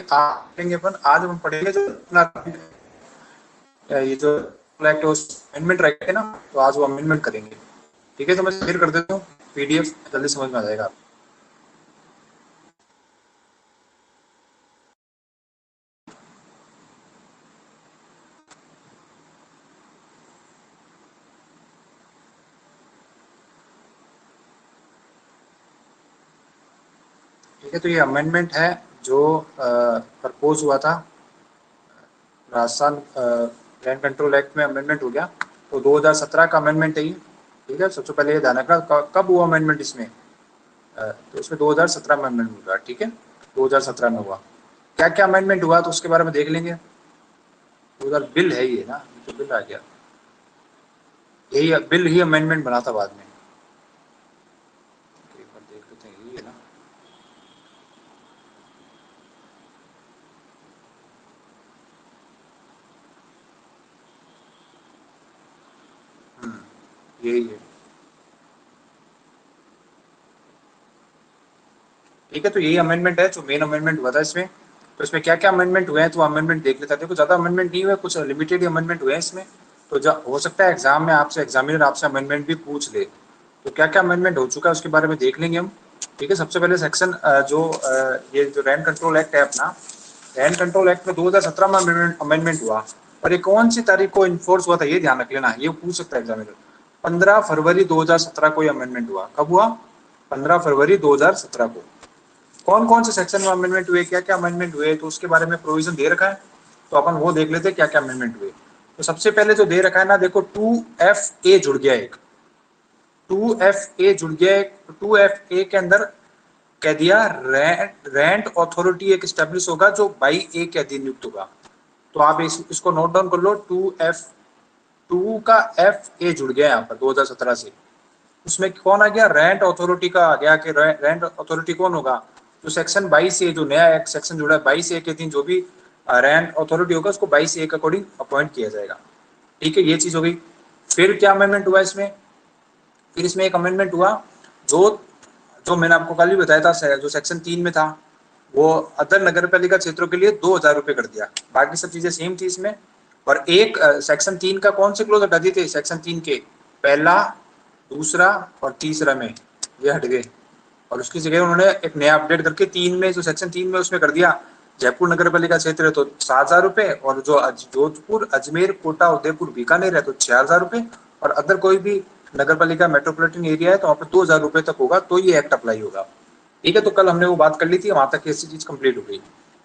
आज पढ़ेंगे अपन, आज हम पढ़ेंगे जो अपना ये जो एक्ट अमेंडमेंट रखे ना, तो आज वो अमेंडमेंट करेंगे। ठीक है, तो मैं शेयर कर देता हूँ पीडीएफ, जल्दी समझ में आ जाएगा। ठीक है, तो ये अमेंडमेंट है जो प्रपोज हुआ था राजस्थान लैंड कंट्रोल एक्ट में, अमेंडमेंट हो गया। तो 2017 का अमेंडमेंट है ये। ठीक है, सबसे पहले ये ध्यान रखना कब हुआ अमेंडमेंट इसमें। तो इसमें 2017 में अमेंडमेंट हुआ। ठीक है, 2017 में हुआ। क्या क्या अमेंडमेंट हुआ तो उसके बारे में देख लेंगे। 2000 बिल है ये ना, ये तो बिल आ गया, यही बिल ही अमेंडमेंट बना था बाद में। एक बार देख लेते हैं, यही है ना। यही है। ठीक है, तो यही अमेंडमेंट है जो मेन अमेंडमेंट हुआ था इसमें। तो इसमें क्या क्या अमेंडमेंट हुए हैं तो अमेंडमेंट देख लेते हैं। देखो ज्यादा अमेंडमेंट नहीं हुए, कुछ लिमिटेड अमेंडमेंट हुए हैं इसमें। तो हो सकता है एग्जाम में आपसे एग्जामिनर आपसे अमेंडमेंट भी पूछ ले। तो क्या क्या अमेंडमेंट हो चुका है उसके बारे में देख लेंगे हम। ठीक है, सबसे पहले सेक्शन ये जो लैंड कंट्रोल एक्ट है अपना, लैंड कंट्रोल एक्ट में 2017 में अमेंडमेंट हुआ। और ये कौन सी तारीख को इन्फोर्स हुआ था ये ध्यान रख लेना, ये पूछ सकता है एग्जामिनर। 15 फरवरी 2017 को ये अमेंडमेंट हुआ। कब हुआ? 15 फरवरी 2017 को। कौन कौन से सेक्शन में अमेंडमेंट हुए, क्या क्या अमेंडमेंट हुए, तो उसके बारे में प्रोविजन दे रखा है। तो अपन वो देख लेते हैं क्या क्या अमेंडमेंट हुए। तो सबसे पहले जो दे रखा है ना, देखो 2FA जुड़ गया एक। 2FA जुड़ गया एक। 2FA के अंदर कह दिया रेंट अथॉरिटी एक स्टेब्लिश होगा जो बाई ए के अधीन नियुक्त होगा। तो आप इसको नोट डाउन कर लो। 2 का FA जुड़ गया यहाँ पर 2017 से। उसमें कौन आ गया? रेंट अथॉरिटी का आ गया कि रेंट अथॉरिटी कौन होगा? जो सेक्शन 22 ए, जो नया एक सेक्शन जुड़ा है 22 ए के दिन, जो भी रेंट अथॉरिटी होगा उसको 22 ए के अकॉर्डिंग अपॉइंट किया जाएगा। ठीक है, ये चीज हो गई। फिर क्या अमेंडमेंट हुआ इसमें? फिर इसमें एक अमेंडमेंट हुआ जो जो मैंने आपको कल भी बताया था, जो सेक्शन 3 में था, वो अदर नगर पालिका क्षेत्रों के लिए 2,000 रुपए कर दिया। बाकी सब चीजें सेम थी इसमें। और एक सेक्शन 3 का कौन से क्लोज हटा दिए थे? सेक्शन 3 के पहला, दूसरा और तीसरा में ये हट गए। और उसकी जगह उन्होंने एक नया अपडेट करके 3 में, जो सेक्शन 3 में उसमें कर दिया, जयपुर नगर पालिका क्षेत्र है तो 7,000 रुपए, और जो जोधपुर, अजमेर, कोटा, उदयपुर, बीकानेर है तो 6,000 रुपए, और अदर कोई भी नगर पालिका मेट्रोपॉलिटन एरिया है तो वहाँ पे 2,000 रुपए तक होगा, तो ये एक्ट अप्लाई होगा। ठीक है, तो कल हमने वो बात कर ली थी, वहां तक ऐसी चीज कंप्लीट हो गई।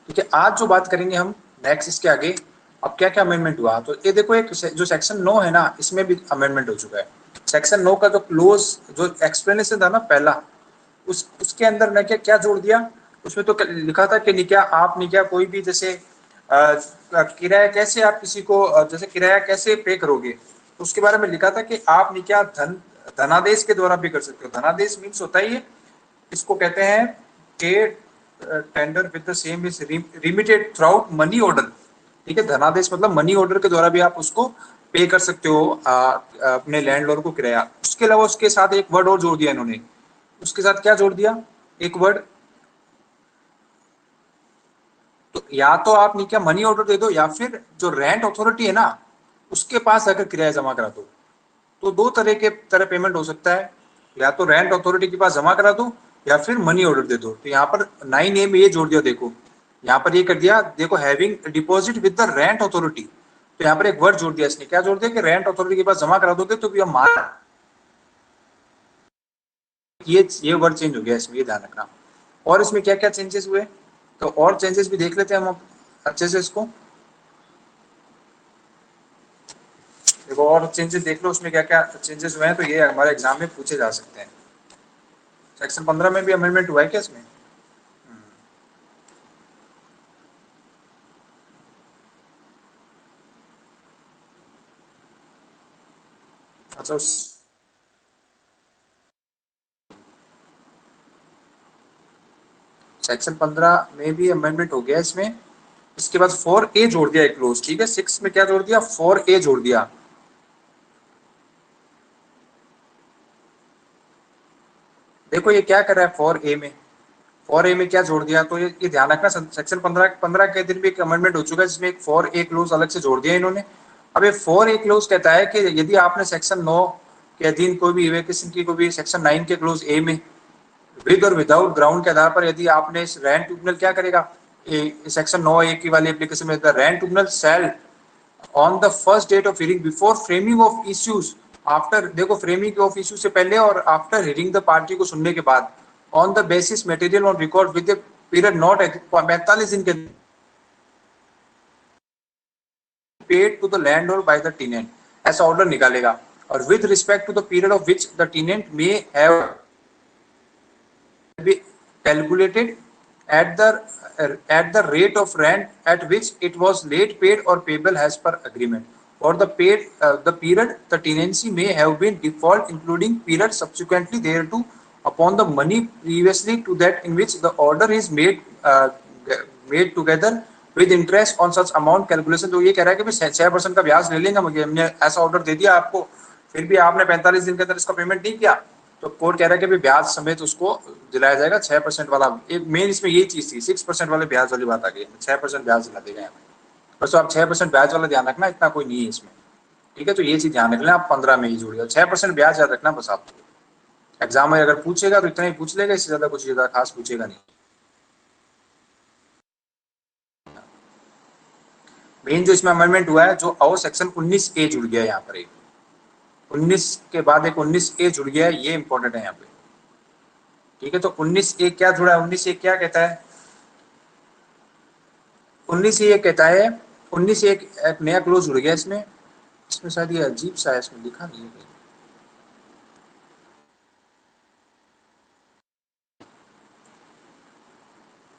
ठीक है, आज जो बात करेंगे हम नेक्स्ट इसके आगे, अब क्या क्या अमेंडमेंट हुआ। तो ये देखो, एक जो सेक्शन 9 है ना, इसमें भी अमेंडमेंट हो चुका है। सेक्शन 9 का जो क्लोज, जो एक्सप्लेनेशन था ना पहला, उसके अंदर ने क्या क्या जोड़ दिया। उसमें तो लिखा था कि निक्या आप निक्या कोई भी जैसे किराया कैसे आप किसी को जैसे किराया कैसे पे करोगे, तो उसके बारे में लिखा था कि आप निक्या धनादेश के द्वारा भी कर सकते हो। धनादेश मीन्स होता ही है, इसको कहते हैं कि tender with the same is remitted through out money order. ठीक है, धनादेश मतलब मनी ऑर्डर के द्वारा भी आप उसको पे कर सकते हो अपने लैंडलॉर्ड को किराया। उसके अलावा उसके साथ एक वर्ड और जोड़ दिया इन्होंने। उसके साथ क्या जोड़ दिया? एक वर्ड, तो या तो आप नहीं क्या मनी ऑर्डर दे दो, या फिर जो रेंट अथॉरिटी है ना उसके पास अगर किराया जमा करा दो। तो दो तरह पेमेंट हो सकता है, या तो रेंट अथॉरिटी के पास जमा करा दो, या फिर मनी ऑर्डर दे दो। तो यहाँ पर 9A में ये जोड़ दिया। देखो यहाँ पर ये कर दिया, देखो having deposit with the rent authority. तो यहाँ पर एक वर्ड जोड़ दिया इसने, क्या जोड़ दिया कि रेंट अथॉरिटी के पास जमा करा दोगे तो भी हम मान, ये वर्ड चेंज हो गया इसमें, ये ध्यान रखना। और इसमें क्या क्या चेंजेस हुए, तो और चेंजेस भी देख लेते हैं हम अच्छे से इसको। देखो और चेंजेस देख लो उसमें क्या क्या चेंजेस हुए हैं, तो ये हमारे एग्जाम में पूछे जा सकते हैं। सेक्शन 15 में भी अमेंडमेंट हुआ है क्या इसमें? अच्छा, सेक्शन 15 में भी अमेंडमेंट हो गया इसमें। इसके बाद 4A जोड़ दिया एक क्लोज। ठीक है, 6 में क्या जोड़ दिया? 4A जोड़ दिया। देखो ये क्या कर रहा है 4A में? फॉर ए में क्या जोड़ दिया, तो ये ध्यान रखना, सेक्शन 15 के दिन भी एक अमेंडमेंट हो चुका है जिसमें एक फॉर ए क्लोज अलग से जोड़ दिया इन्होंने। अब ये फॉर ए क्लोज कहता है कि यदि आपने सेक्शन 9 के अधीन कोई भी इवेकेशन की, कोई भी सेक्शन 9 के क्लोज ए में विद और विदाउट ग्राउंड के आधार पर यदि आपने रेंट ट्रिब्यूनल क्या करेगा, सेक्शन 9 ए की वाली एप्लीकेशन में rent tribunal shall on the first date of hearing before framing of issues, after, देखो फ्रेमिंग ऑफ इश्यू से पहले और आफ्टर हियरिंग द पार्टी को सुनने के बाद, on the basis material on record with a period not 45 दिन के paid to the landlord by the tenant, ऐसा ऑर्डर निकालेगा। और with respect to the period of which the tenant may have be calculated at the rate of rent at which it was late paid or payable as per agreement, or the period the tenancy may have been default, including period subsequently thereto, upon the money previously to that in which the order is made together with interest on such amount calculation। तो ये कह रहा है कि 6% का ब्याज ले लेंगे, मुझे हमने ऐसा ऑर्डर दे दिया आपको, फिर भी आपने 45 दिन के अंदर इसका पेमेंट नहीं किया, तो कोर्ट कह रहा है कि ब्याज समेत उसको दिलाया जाएगा 6% वाला। एक मेन इसमें ये चीज थी, 6% वाले ब्याज वाली बात आ गई, 6% ब्याज दिला देगा यहाँ पे, बस। तो आप 6% ब्याज वाला ध्यान रखना, इतना कोई नहीं है इसमें, ठीक है। तो ये चीज ध्यान रख लें आप, 15 में ही जुड़ गया, 6% ब्याज याद रखना बस। आप एग्जाम में अगर पूछेगा तो इतना ही पूछ लेगा, इससे ज्यादा कुछ ज्यादा खास पूछेगा नहीं। मेन जो इसमें अमेंडमेंट हुआ है, जो और सेक्शन 19A जुड़ गया है यहाँ पर, एक 19 के बाद एक 19A जुड़ गया है, ये इंपॉर्टेंट है यहाँ पे, ठीक है। तो 19A क्या जुड़ा है, 19A क्या कहता है, 19A कहता है, 19A एक नया क्लोज जुड़ गया इसमें, इसमें शायद ये अजीब सा है, इसमें लिखा नहीं है,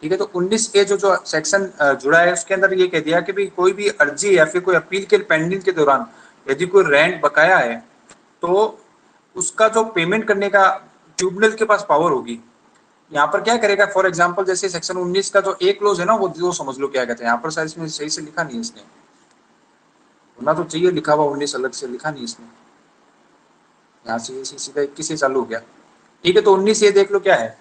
ठीक है। तो 19A जो सेक्शन जुड़ा है उसके अंदर ये कह दिया कि भाई कोई भी अर्जी या फिर कोई अपील के पेंडिंग के दौरान यदि कोई रेंट बकाया है तो उसका जो पेमेंट करने का ट्रिब्यूनल के पास पावर होगी। यहाँ पर क्या करेगा, फॉर एग्जांपल जैसे सेक्शन 19 का जो ए क्लोज है ना, वो समझ लो क्या कहते हैं, यहाँ पर शायद इसमें सही से लिखा नहीं है इसने, होना तो चाहिए लिखा हुआ, 19 अलग से लिखा नहीं इसने, यहाँ से सीधा 21 से चालू हो गया, ठीक है। तो 19 देख लो क्या है,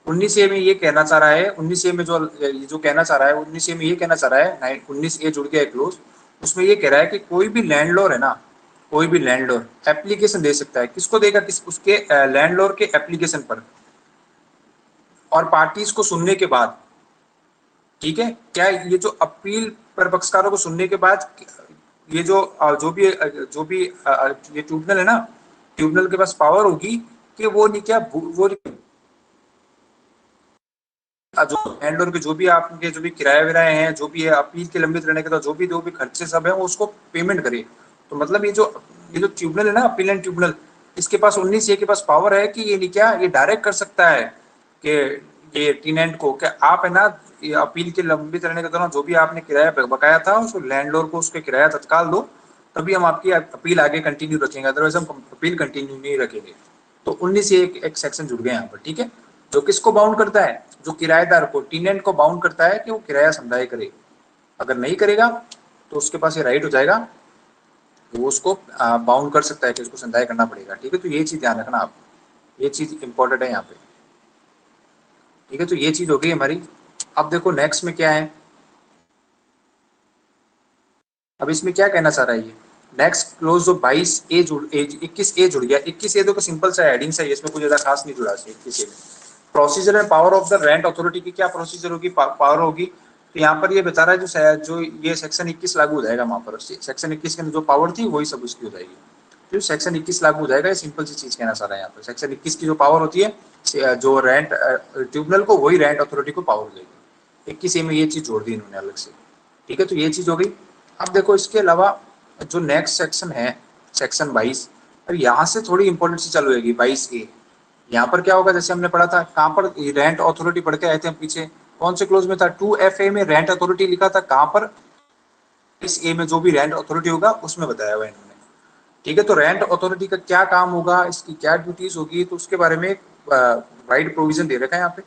19A में ये कहना चाह रहा है, 19A में जो कहना चाह रहा है, 19A में ये कहना चाह रहा है, 19A जुड़ गया है क्लोज, उसमें ये कह रहा है कि कोई भी लैंडलॉर्ड है ना, कोई भी लैंडलॉर्ड एप्लीकेशन दे सकता है, किसको देगा, किस उसके लैंडलॉर्ड के एप्लीकेशन पर और पार्टीज को सुनने के बाद, ठीक है। क्या ये जो अपील पर पक्षकारों को सुनने के बाद ये जो भी ये ट्रिब्यूनल है ना, ट्रिब्यूनल के पास पावर होगी कि वो नहीं क्या वो जो लैंडलॉर्ड के जो भी आपके जो भी किराए विराए हैं, जो भी है अपील के लंबित रहने के बाद जो भी खर्चे सब है वो उसको पेमेंट करे। तो मतलब ये जो ट्रिब्यूनल है ना, अपील एंड ट्रिब्यूनल, इसके पास 19A के पास पावर है कि ये नहीं क्या, ये डायरेक्ट कर सकता है कि ये टेनेंट को कि आप है ना, ये अपील के लंबित रहने के दौरान जो भी आपने किराया बकाया था उसको लैंडलॉर्ड को उसके किराया तत्काल दो, तभी हम आपकी अपील आगे कंटिन्यू रखेंगे, अदरवाइज हम अपील कंटिन्यू नहीं रखेंगे। तो 19A एक सेक्शन जुड़ गया यहाँ पर, ठीक है, जो किसको बाउंड करता है, जो किराएदार को, टेनेंट को बाउंड करता है कि वो किराया संदाय करे, अगर नहीं करेगा तो उसके पास ये राइट हो जाएगा, वो उसको बाउंड कर सकता है कि उसको संदाय करना पड़ेगा, ठीक है। तो ये चीज ध्यान रखना आप, ये चीज इंपॉर्टेंट है यहाँ पे, ठीक है। तो ये चीज हो गई हमारी। अब देखो नेक्स्ट में क्या है, अब इसमें क्या कहना चाह रहा है ये नेक्स्ट क्लोज जो 21A जुड़ गया, 21A तो सिंपल सा हेडिंग सा है, इसमें कुछ ज्यादा खास नहीं जुड़ा है 21A में। Procedure and power of the rent authority की क्या प्रोसीजर होगी, पावर होगी, तो यहाँ पर ये बता रहा है जो ये सेक्शन 21 लागू हो जाएगा, वहां पर सेक्शन 21 के अंदर जो पावर थी वही सब उसकी हो जाएगी, तो सेक्शन 21 लागू हो जाएगा, ये सिंपल सी चीज कहना चाह रहा है यहाँ पर। सेक्शन 21 की जो पावर होती है जो रेंट ट्रिब्यूनल को, वही रेंट अथॉरिटी को पावर हो जाएगी। 21A में ये चीज जोड़ दी इन्होंने अलग से, ठीक है। तो ये चीज हो गई। अब देखो इसके अलावा जो नेक्स्ट सेक्शन है सेक्शन 22, अब यहाँ से थोड़ी इंपॉर्टेंट सी चालू होगी 22A। यहाँ पर क्या होगा, जैसे हमने पढ़ा था, कहाँ पर रेंट अथॉरिटी पढ़ के आए थे हम पीछे, कौन से क्लोज में था, 2FA में रेंट अथॉरिटी लिखा था, कहाँ पर, इस ए में जो भी रेंट अथॉरिटी होगा उसमें बताया हुआ इन्होंने, ठीक है। तो रेंट अथॉरिटी का क्या काम होगा, इसकी क्या ड्यूटीज होगी, तो उसके बारे में वाइड प्रोविजन दे रखा है यहाँ पे।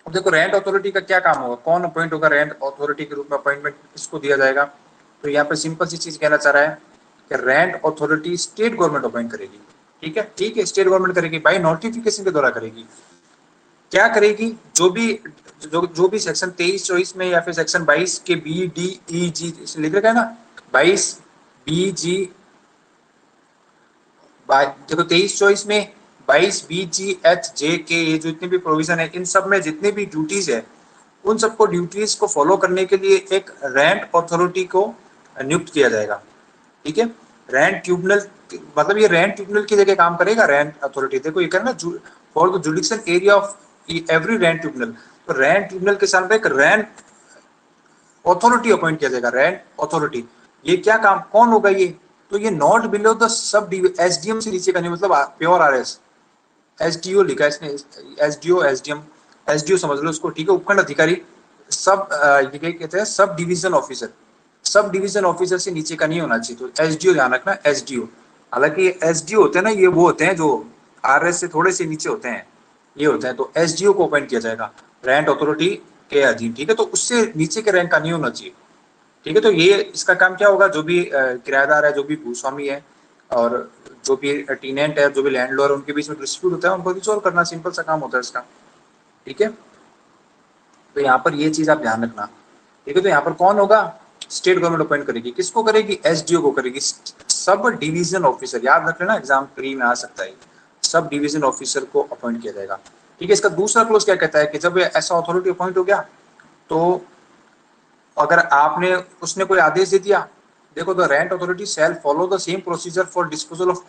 अब देखो रेंट अथॉरिटी का क्या काम होगा, कौन अपॉइंट होगा रेंट अथॉरिटी के रूप में, अपॉइंटमेंट किसको दिया जाएगा, तो यहाँ पे सिंपल सी चीज कहना चाह रहा है कि rent authority state government appoint करेगी, ठीक है, स्टेट गवर्नमेंट करेगी, बाय नोटिफिकेशन के द्वारा करेगी, क्या करेगी, जो भी सेक्शन 23-24 में या फिर सेक्शन 22 के बी डी ई जी लिख रखा है ना, 22 बी जी, देखो 23-24 में 22 बी जी एच जे के, ये जो इतने भी प्रोविजन है, इन सब में जितने भी ड्यूटीज है, उन सबको ड्यूटीज को फॉलो करने के लिए एक रैंट अथॉरिटी को नियुक्त किया जाएगा। ठीक है, रैंट ट्रिब्यूनल, मतलब ये रैंट ट्रिब्यूनल की जगह काम करेगा रैंट अथॉरिटी। देखो ये करना, for the jurisdiction area of every rent tribunal, तो रैंट ट्रिब्यूनल के सामने एक रैंट अथॉरिटी अपॉइंट किया जाएगा, रैंट अथॉरिटी। ये क्या काम, कौन होगा ये, तो ये not below the sub SDM से नीचे का नहीं, मतलब प्योर आरएस, एसडीओ लिखा है इसने, एसडीओ एसडीएम, एसडीओ समझ लो उसको, ठीक है, उपखंड अधिकारी, सब ये क्या कहते हैं, sub division officer, sub division officer से नीचे का नहीं होना चाहिए, तो एसडीओ ध्यान रखना, एसडीओ। हालांकि एसडीओ होते हैं ना, ये वो होते हैं जो आरएस से थोड़े से नीचे होते हैं, ये होते हैं, तो एसडीओ को अपॉइंट किया जाएगा रैंट अथॉरिटी के अधीन। ठीक है, तो उससे नीचे के रैंक का नहीं होना चाहिए। ठीक है, तो ये इसका काम क्या होगा, जो भी किराएदार है, जो भी भूस्वामी है, और जो भी टीनेंट है, जो भी लैंडलॉर्ड है, उनके बीच में डिस्प्यूट होता है, उनको रिजोल्व करना, सिंपल सा काम होता है इसका। ठीक है, तो यहाँ पर ये चीज आप ध्यान रखना। ठीक है, तो यहाँ पर कौन होगा, स्टेट गवर्नमेंट अपॉइंट करेगी, किसको करेगी, एसडीओ को करेगी, सब डिवीजन ऑफिसर, याद रख लेना, एग्जाम प्री में आ सकता है, सब डिवीजन ऑफिसर को अपॉइंट किया जाएगा। ठीक है, इसका दूसरा क्लोज क्या कहता है कि जब ऐसा अथॉरिटी अपॉइंट हो गया, तो अगर आपने उसने कोई आदेश दे दिया, देखो, the rent authority shell follow the same procedure for disposal of,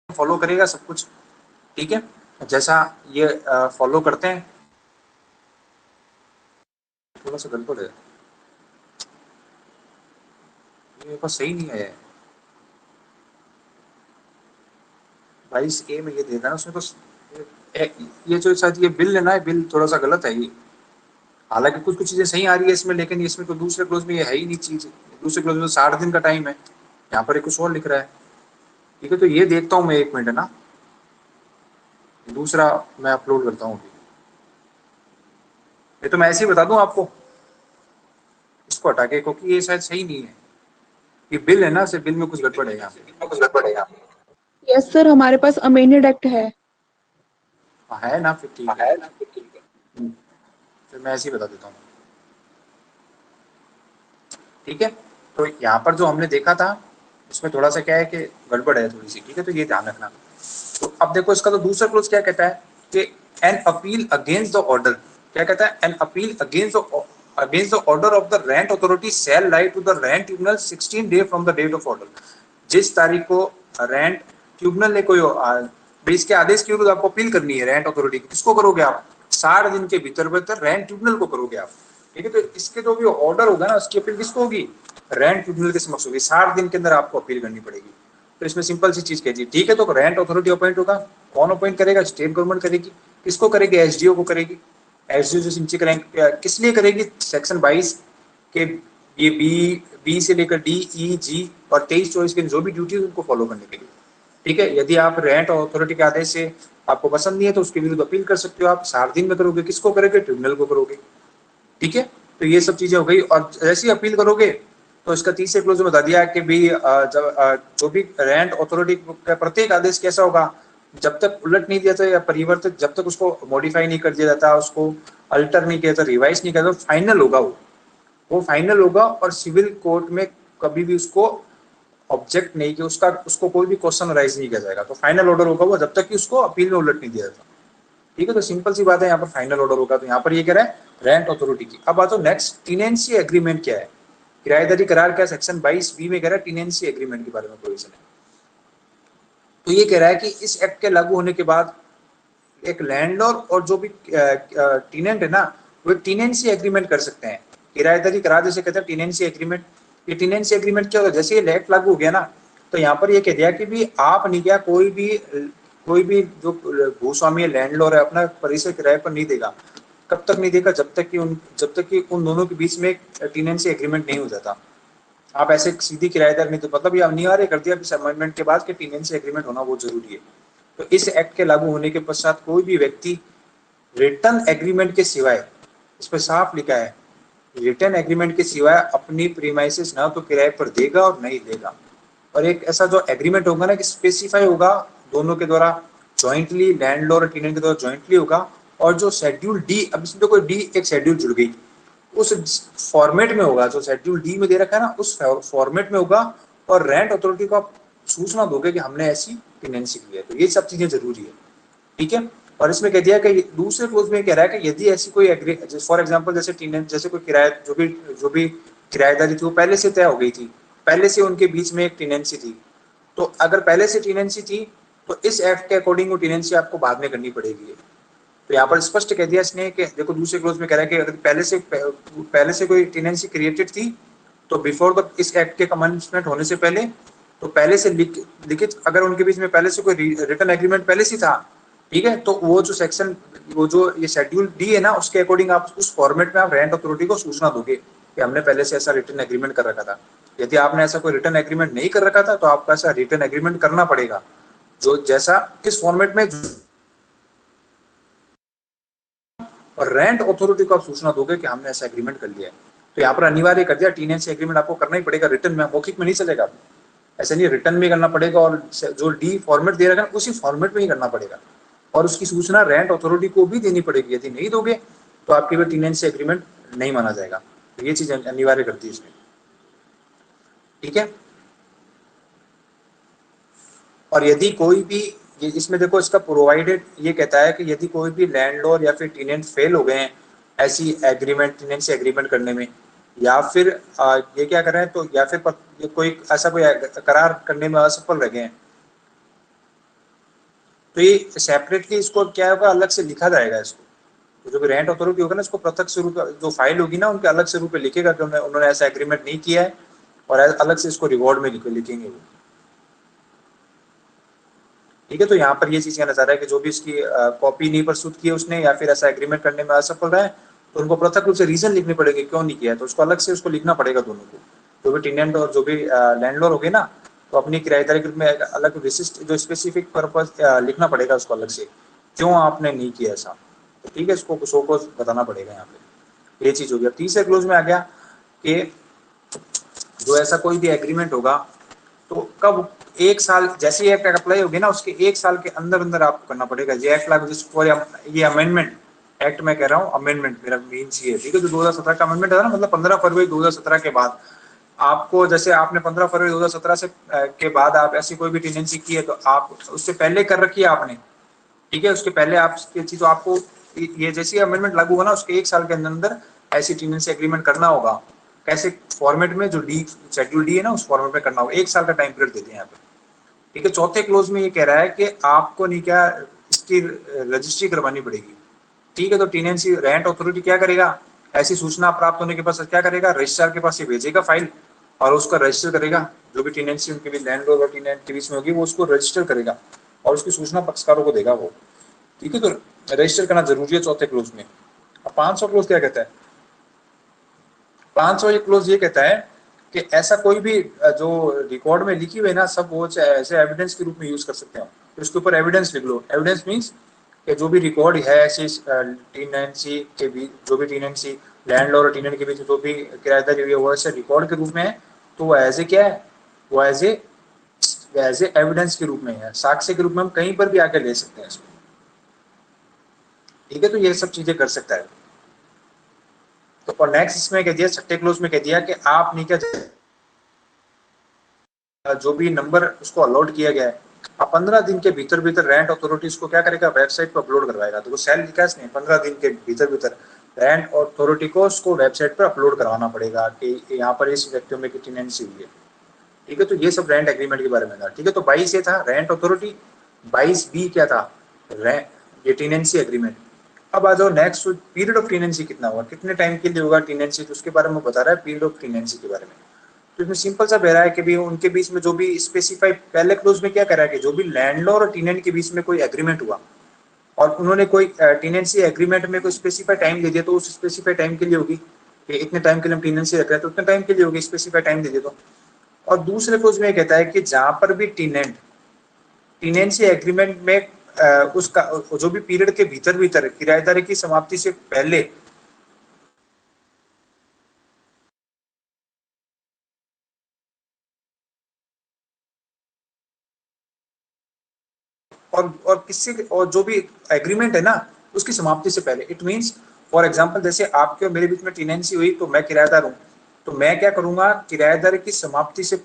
follow करेगा सब कुछ। ठीक है, जैसा ये फॉलो करते हैं, थोड़ा सा गड़बड़ है, ये बस सही नहीं है, 22A में ये देखा ना उसने, तो ये जो शायद ये बिल है ना, बिल थोड़ा सा गलत है ये, हालांकि कुछ कुछ चीजें सही आ रही है इसमें, लेकिन इसमें तो दूसरे क्लोज में ये है ही नहीं चीज, दूसरे क्लोज में तो 60 दिन का टाइम है, यहाँ पर कुछ और लिख रहा है। ठीक है, तो ये देखता हूँ मैं, एक मिनट है ना, दूसरा मैं अपलोड करता हूँ, ये तो मैं ऐसे ही बता दूं आपको, इसको हटा के, क्योंकि ये शायद सही नहीं है, ये बिल है ना, सिर्फ बिल में कुछ गड़बड़ है यहाँ पे, कुछ गड़बड़ है यहाँ पे। यस सर, हमारे पास अमेंडेड एक्ट है। हाँ, है ना, फिर ठीक है, फिर मैं ऐसे ही बता देता हूँ। ठीक है, तो यहाँ पर जो हमने देखा था, उसमें थोड़ा सा क्या है कि गड़बड़ है थोड़ी सी। ठीक है, तो ये ध्यान रखना। तो अब देखो, इसका तो दूसरा क्लोज क्या कहता है कि an appeal against the order, क्या कहता है, an appeal against the order of the rent authority shall lie to the rent tribunal 16 day from the date of order. जिस तारीख को रेंट ट्रिब्यूनल ने कोई इसके आदेश के विरुद्ध आपको अपील करनी है रेंट अथॉरिटी, किसको करोगे आप, 60 दिन के भीतर भीतर रेंट ट्रिब्यूनल को करोगे आप। ठीक है, तो इसके जो भी ऑर्डर होगा ना, उसकी अपील किसको होगी, रेंट ट्रिब्यूनल के समक्ष होगी, 60 दिन के अंदर आपको अपील करनी पड़ेगी। तो इसमें सिंपल सी चीज कहती है। ठीक है, तो रेंट अथॉरिटी अपॉइंट होगा, कौन अपॉइंट करेगा, स्टेट गवर्नमेंट करेगी, किसको करेगी, एसडीओ को करेगी। एसडीओ जो नीचे करेंगे, किस लिए करेगी, सेक्शन 22 के ये बी से लेकर डी ई जी और 23-24 के जो भी ड्यूटी है उनको फॉलो करने के लिए। ठीक है, यदि आप रेंट अथॉरिटी के आदेश से आपको पसंद नहीं है, तो उसके विरुद्ध अपील कर सकते हो आप, 60 दिन में करोगे, किसको करोगे, ट्रिब्यूनल को करोगे। ठीक है, तो ये सब चीजें हो गई, और जैसे ही अपील करोगे, तो इसका तीसरे क्लोज में बता दिया कि भी जब जो भी रेंट अथॉरिटी का प्रत्येक आदेश कैसा होगा, जब तक उलट नहीं दिया जाता या परिवर्तित, जब तक उसको मॉडिफाई नहीं कर दिया जाता, उसको अल्टर नहीं किया जाता, रिवाइज नहीं किया जाता, फाइनल होगा, वो फाइनल होगा, और सिविल कोर्ट में कभी भी उसको ऑब्जेक्ट नहीं कि उसको कोई भी क्वेश्चन राइज नहीं किया जाएगा, तो फाइनल ऑर्डर होगा वो, जब तक कि उसको अपील में उलट नहीं दिया जाता। ठीक है, तो सिंपल सी बात है, यहाँ पर फाइनल ऑर्डर होगा। तो यहाँ पर ये कह रहा है रेंट अथॉरिटी की। अब बात नेक्स्ट, टीनेंसी एग्रीमेंट क्या है, किराएदारी करार क्या, सेक्शन 22B में कह रहा है टीनेंसी एग्रीमेंट के बारे में प्रोविजन है। तो ये कह रहा है कि इस एक्ट के लागू होने के बाद एक लैंडलॉर्ड और जो भी टीनेंट है ना, वो टीनेंसी एग्रीमेंट कर सकते हैं, किराएदारी करार जिसे कहते हैं टीनेंसी एग्रीमेंट। ये टीनेंसी एग्रीमेंट क्या होगा, जैसे ये एक्ट लागू हो गया ना, तो यहाँ पर ये कह दिया कि भी आप नहीं क्या, कोई भी जो भूस्वामी लैंडलॉर्ड है अपना परिसर किराए पर नहीं देगा। कब तक नहीं देगा, जब तक कि उन दोनों के बीच में एक टीनेंसी एग्रीमेंट नहीं हो जाता। आप ऐसे सीधी किराएदार नहीं, तो मतलब ये अनिवार्य कर दिया इस अमेंडमेंट के बाद कि टीनेंसी एग्रीमेंट होना बहुत जरूरी है। तो इस एक्ट के लागू होने के पश्चात कोई भी व्यक्ति रिटर्न एग्रीमेंट के सिवाय, इस पर साफ लिखा है, रिटर्न एग्रीमेंट के सिवाय अपनी प्रीमाइसेस ना तो किराए पर देगा और नहीं देगा। और एक ऐसा जो एग्रीमेंट होगा ना कि स्पेसिफाई होगा दोनों के द्वारा जॉइंटली, लैंडलॉर्ड और टेनेंट के द्वारा जॉइंटली होगा। और जो शेड्यूल डी, अब इसमें कोई डी एक शेड्यूल जुड़ गई, उस फॉर्मेट में होगा, जो शेड्यूल डी में दे रखा है ना उस फॉर्मेट में होगा। और रेंट अथॉरिटी को आप सूचना दोगे कि हमने ऐसी टेनेंसी की है। तो ये सब चीजें जरूरी है, ठीक है। और इसमें कह दिया कि दूसरे क्लोज में कह रहा है कि यदि ऐसी कोई फॉर एग्जांपल जैसे टेनेंट, जैसे कोई किराया जो भी किराएदारी थी वो पहले से तय हो गई थी, पहले से उनके बीच में एक टेनेंसी थी। तो अगर पहले से टेनेंसी थी तो इस एक्ट के अकॉर्डिंग वो टेनेंसी आपको बाद में करनी पड़ेगी। तो यहाँ पर स्पष्ट कह दिया इसने कि देखो दूसरे क्लोज में कह रहा है कि अगर पहले से कोई टेनेंसी क्रिएटेड थी तो बिफोर द इस एक्ट के कमेंसमेंट होने से पहले, तो पहले से लिखित अगर उनके बीच में पहले से कोई रिटर्न एग्रीमेंट पहले से था, ठीक है, तो वो जो सेक्शन, वो जो ये शेड्यूल डी है ना उसके अकॉर्डिंग आप उस फॉर्मेट में आप रेंट अथॉरिटी को सूचना दोगे कि हमने पहले से ऐसा रिटर्न एग्रीमेंट कर रखा था। यदि आपने ऐसा कोई रिटर्न एग्रीमेंट नहीं कर रखा था तो आपको ऐसा रिटर्न एग्रीमेंट करना पड़ेगा, जो जैसा इस फॉर्मेट में। और रेंट अथॉरिटी को आप सूचना दोगे कि हमने ऐसा एग्रीमेंट कर लिया है। तो यहाँ पर अनिवार्य कर दिया, टेनेंसी एग्रीमेंट आपको करना ही पड़ेगा रिटर्न में, मौखिक में नहीं चलेगा। ऐसा नहीं, रिटर्न में करना पड़ेगा और जो डी फॉर्मेट दे रखा है उसी फॉर्मेट में ही करना पड़ेगा। और उसकी सूचना रेंट अथॉरिटी को भी देनी पड़ेगी। यदि नहीं दोगे तो आपकी भी टेनेंसी एग्रीमेंट नहीं माना जाएगा। तो ये चीज अनिवार्य करती है इसमें, ठीक है। और यदि कोई भी, इसमें देखो इसका प्रोवाइडेड ये कहता है कि यदि कोई भी लैंडलॉर्ड या फिर टेनेंट फेल हो गए हैं ऐसी एग्रीमेंट, टेनेंसी एग्रीमेंट करने में, या फिर ये क्या कर रहे हैं, तो या फिर ये कोई ऐसा कोई करार करने में असफल रह गए हैं, तो ये सेपरेटली इसको क्या होगा, अलग से लिखा जाएगा इसको। तो जो भी रेंट अथॉरिटी होगा ना इसको प्रत्यक्ष रूप जो फाइल होगी ना उनके अलग से रूप में लिखेगा कि उन्होंने ऐसा एग्रीमेंट नहीं किया है, और अलग से इसको रिवॉर्ड में लिखेंगे वो, ठीक है। तो यहाँ पर ये चीज कहना चाह रहा है कि जो भी इसकी कॉपी नहीं प्रस्तुत की है उसने, या फिर ऐसा एग्रीमेंट करने में असफल रहा है, तो उनको पृथक रूप से रीजन लिखने पड़ेंगे क्यों नहीं किया है, तो उसको अलग से उसको लिखना पड़ेगा दोनों को। जो भी टेनेंट और जो भी लैंडलॉर्ड हो गए ना, तो अपनी किराएदारी ग्रुप में अलग विशिष्ट जो स्पेसिफिक पर्पज लिखना पड़ेगा उसको अलग से, क्यों आपने नहीं किया ऐसा। तो ठीक है, इसको सो को बताना पड़ेगा यहाँ पे। ये चीज हो गया। तीसरे क्लोज में आ गया कि जो ऐसा कोई भी एग्रीमेंट होगा तो कब, एक साल जैसे ये एक्ट अप्लाई होगी ना उसके एक साल के अंदर अंदर आपको करना पड़ेगा। ये एक्ट लागू जिसको ये अमेंडमेंट एक्ट में कह रहा हूँ, अमेंडमेंट मेरा मीन्स ये, ठीक है। जो 2017 का अमेंडमेंट है ना, मतलब 15 फरवरी 2017 के बाद आपको, जैसे आपने 15 फरवरी 2017 से के बाद आप ऐसी कोई भी टेनेंसी की है तो आप उससे पहले कर रखी है आपने, ठीक है, उसके पहले आप तो आपको ये जैसे अमेंडमेंट लागू होगा ना उसके एक साल के अंदर अंदर ऐसी टेनेंसी एग्रीमेंट करना होगा। कैसे फॉर्मेट में, जो डी शेड्यूल डी है ना उस फॉर्मेट में करना होगा। एक साल का टाइम पीरियड देते हैं यहाँ पे, ठीक है। चौथे क्लोज में ये कह रहा है कि आपको नहीं क्या इसकी रजिस्ट्री करवानी पड़ेगी, ठीक है। तो टेनेंसी रेंट अथॉरिटी क्या करेगा, ऐसी सूचना प्राप्त होने के बाद क्या करेगा, रजिस्ट्रार के पास ये भेजेगा फाइल और उसका रजिस्टर करेगा। जो भी टेनेंसी उनके बीच लैंडलॉर्ड और टेनेंट के बीच में होगी वो उसको रजिस्टर करेगा और उसकी सूचना पक्षकारों को देगा वो, ठीक है। तो रजिस्टर करना जरूरी है चौथे क्लोज में। अब 500 क्लोज क्या कहता है, 500 क्लोज ये कहता है कि ऐसा कोई भी जो रिकॉर्ड में लिखी हुई है ना सब वो ऐसे एविडेंस के रूप में यूज कर सकते हो। तो इसके ऊपर एविडेंस लिख लो। एविडेंस मींस कि जो भी रिकॉर्ड है ऐसे टेनेंसी के बीच, जो भी टेनेंसी लैंडलॉर्ड और टेनेंट के बीच जो भी किराएदारी हुई है वो ऐसे रिकॉर्ड के रूप में है, तो वो एज ए क्या है, वो एज ए एविडेंस के रूप में है, साक्ष्य के रूप में हम कहीं पर भी आके ले सकते हैं इसको, ठीक है। तो ये सब चीजें कर सकता है। तो और नेक्स्ट इसमें कह दिया, छठे क्लोज में कह दिया कि आप नहीं क्या, जो भी नंबर उसको अलॉट किया गया है अब 15 दिन के भीतर भीतर रेंट अथॉरिटी इसको क्या करेगा, वेबसाइट पर अपलोड करवाएगा। तो वो सेल विकास नहीं, 15 दिन के भीतर भीतर रेंट अथॉरिटी को उसको वेबसाइट पर अपलोड करवाना पड़ेगा कि यहाँ पर इस व्यक्तियों में कितनी टेनेंसी हुई है, ठीक है। तो ये सब रेंट एग्रीमेंट के बारे में था, ठीक है। तो 22 ये था रेंट अथॉरिटी, 22B क्या था, ये टेनेंसी एग्रीमेंट। अब आ जाओ नेक्स्ट, पीरियड ऑफ टेनेंसी कितना होगा, कितने टाइम के लिए होगा टेनेंसी, तो उसके बारे में बता रहा है पीरियड ऑफ टेनेंसी के बारे में। तो इसमें सिंपल सा बह रहा है कि भी उनके बीच में जो भी स्पेसिफाई, पहले क्लोज में क्या करा है कि जो भी लैंडलॉर्ड और टेनेंट के बीच में कोई एग्रीमेंट हुआ और उन्होंने कोई टेनेंसी एग्रीमेंट में कोई स्पेसिफाई टाइम दे दिया, तो उस स्पेसिफाई टाइम के लिए होगी कि इतने टाइम के लिए हम टेनेंसी रख रहे हैं तो उतने टाइम के लिए होगी, स्पेसिफाई टाइम दे दिया तो। और दूसरे क्लोज में कहता है कि जहां पर भी टेनेंसी एग्रीमेंट में उसका जो भी पीरियड के भीतर भीतर किराएदारी की समाप्ति से पहले और किसी और जो भी एग्रीमेंट है ना उसकी समाप्ति से पहले। इट मीन्स फॉर एग्जाम्पल जैसे आपके और मेरे बीच में टेनेंसी हुई तो मैं किराएदार हूँ, तो मैं क्या करूंगा किराएदार की समाप्ति से,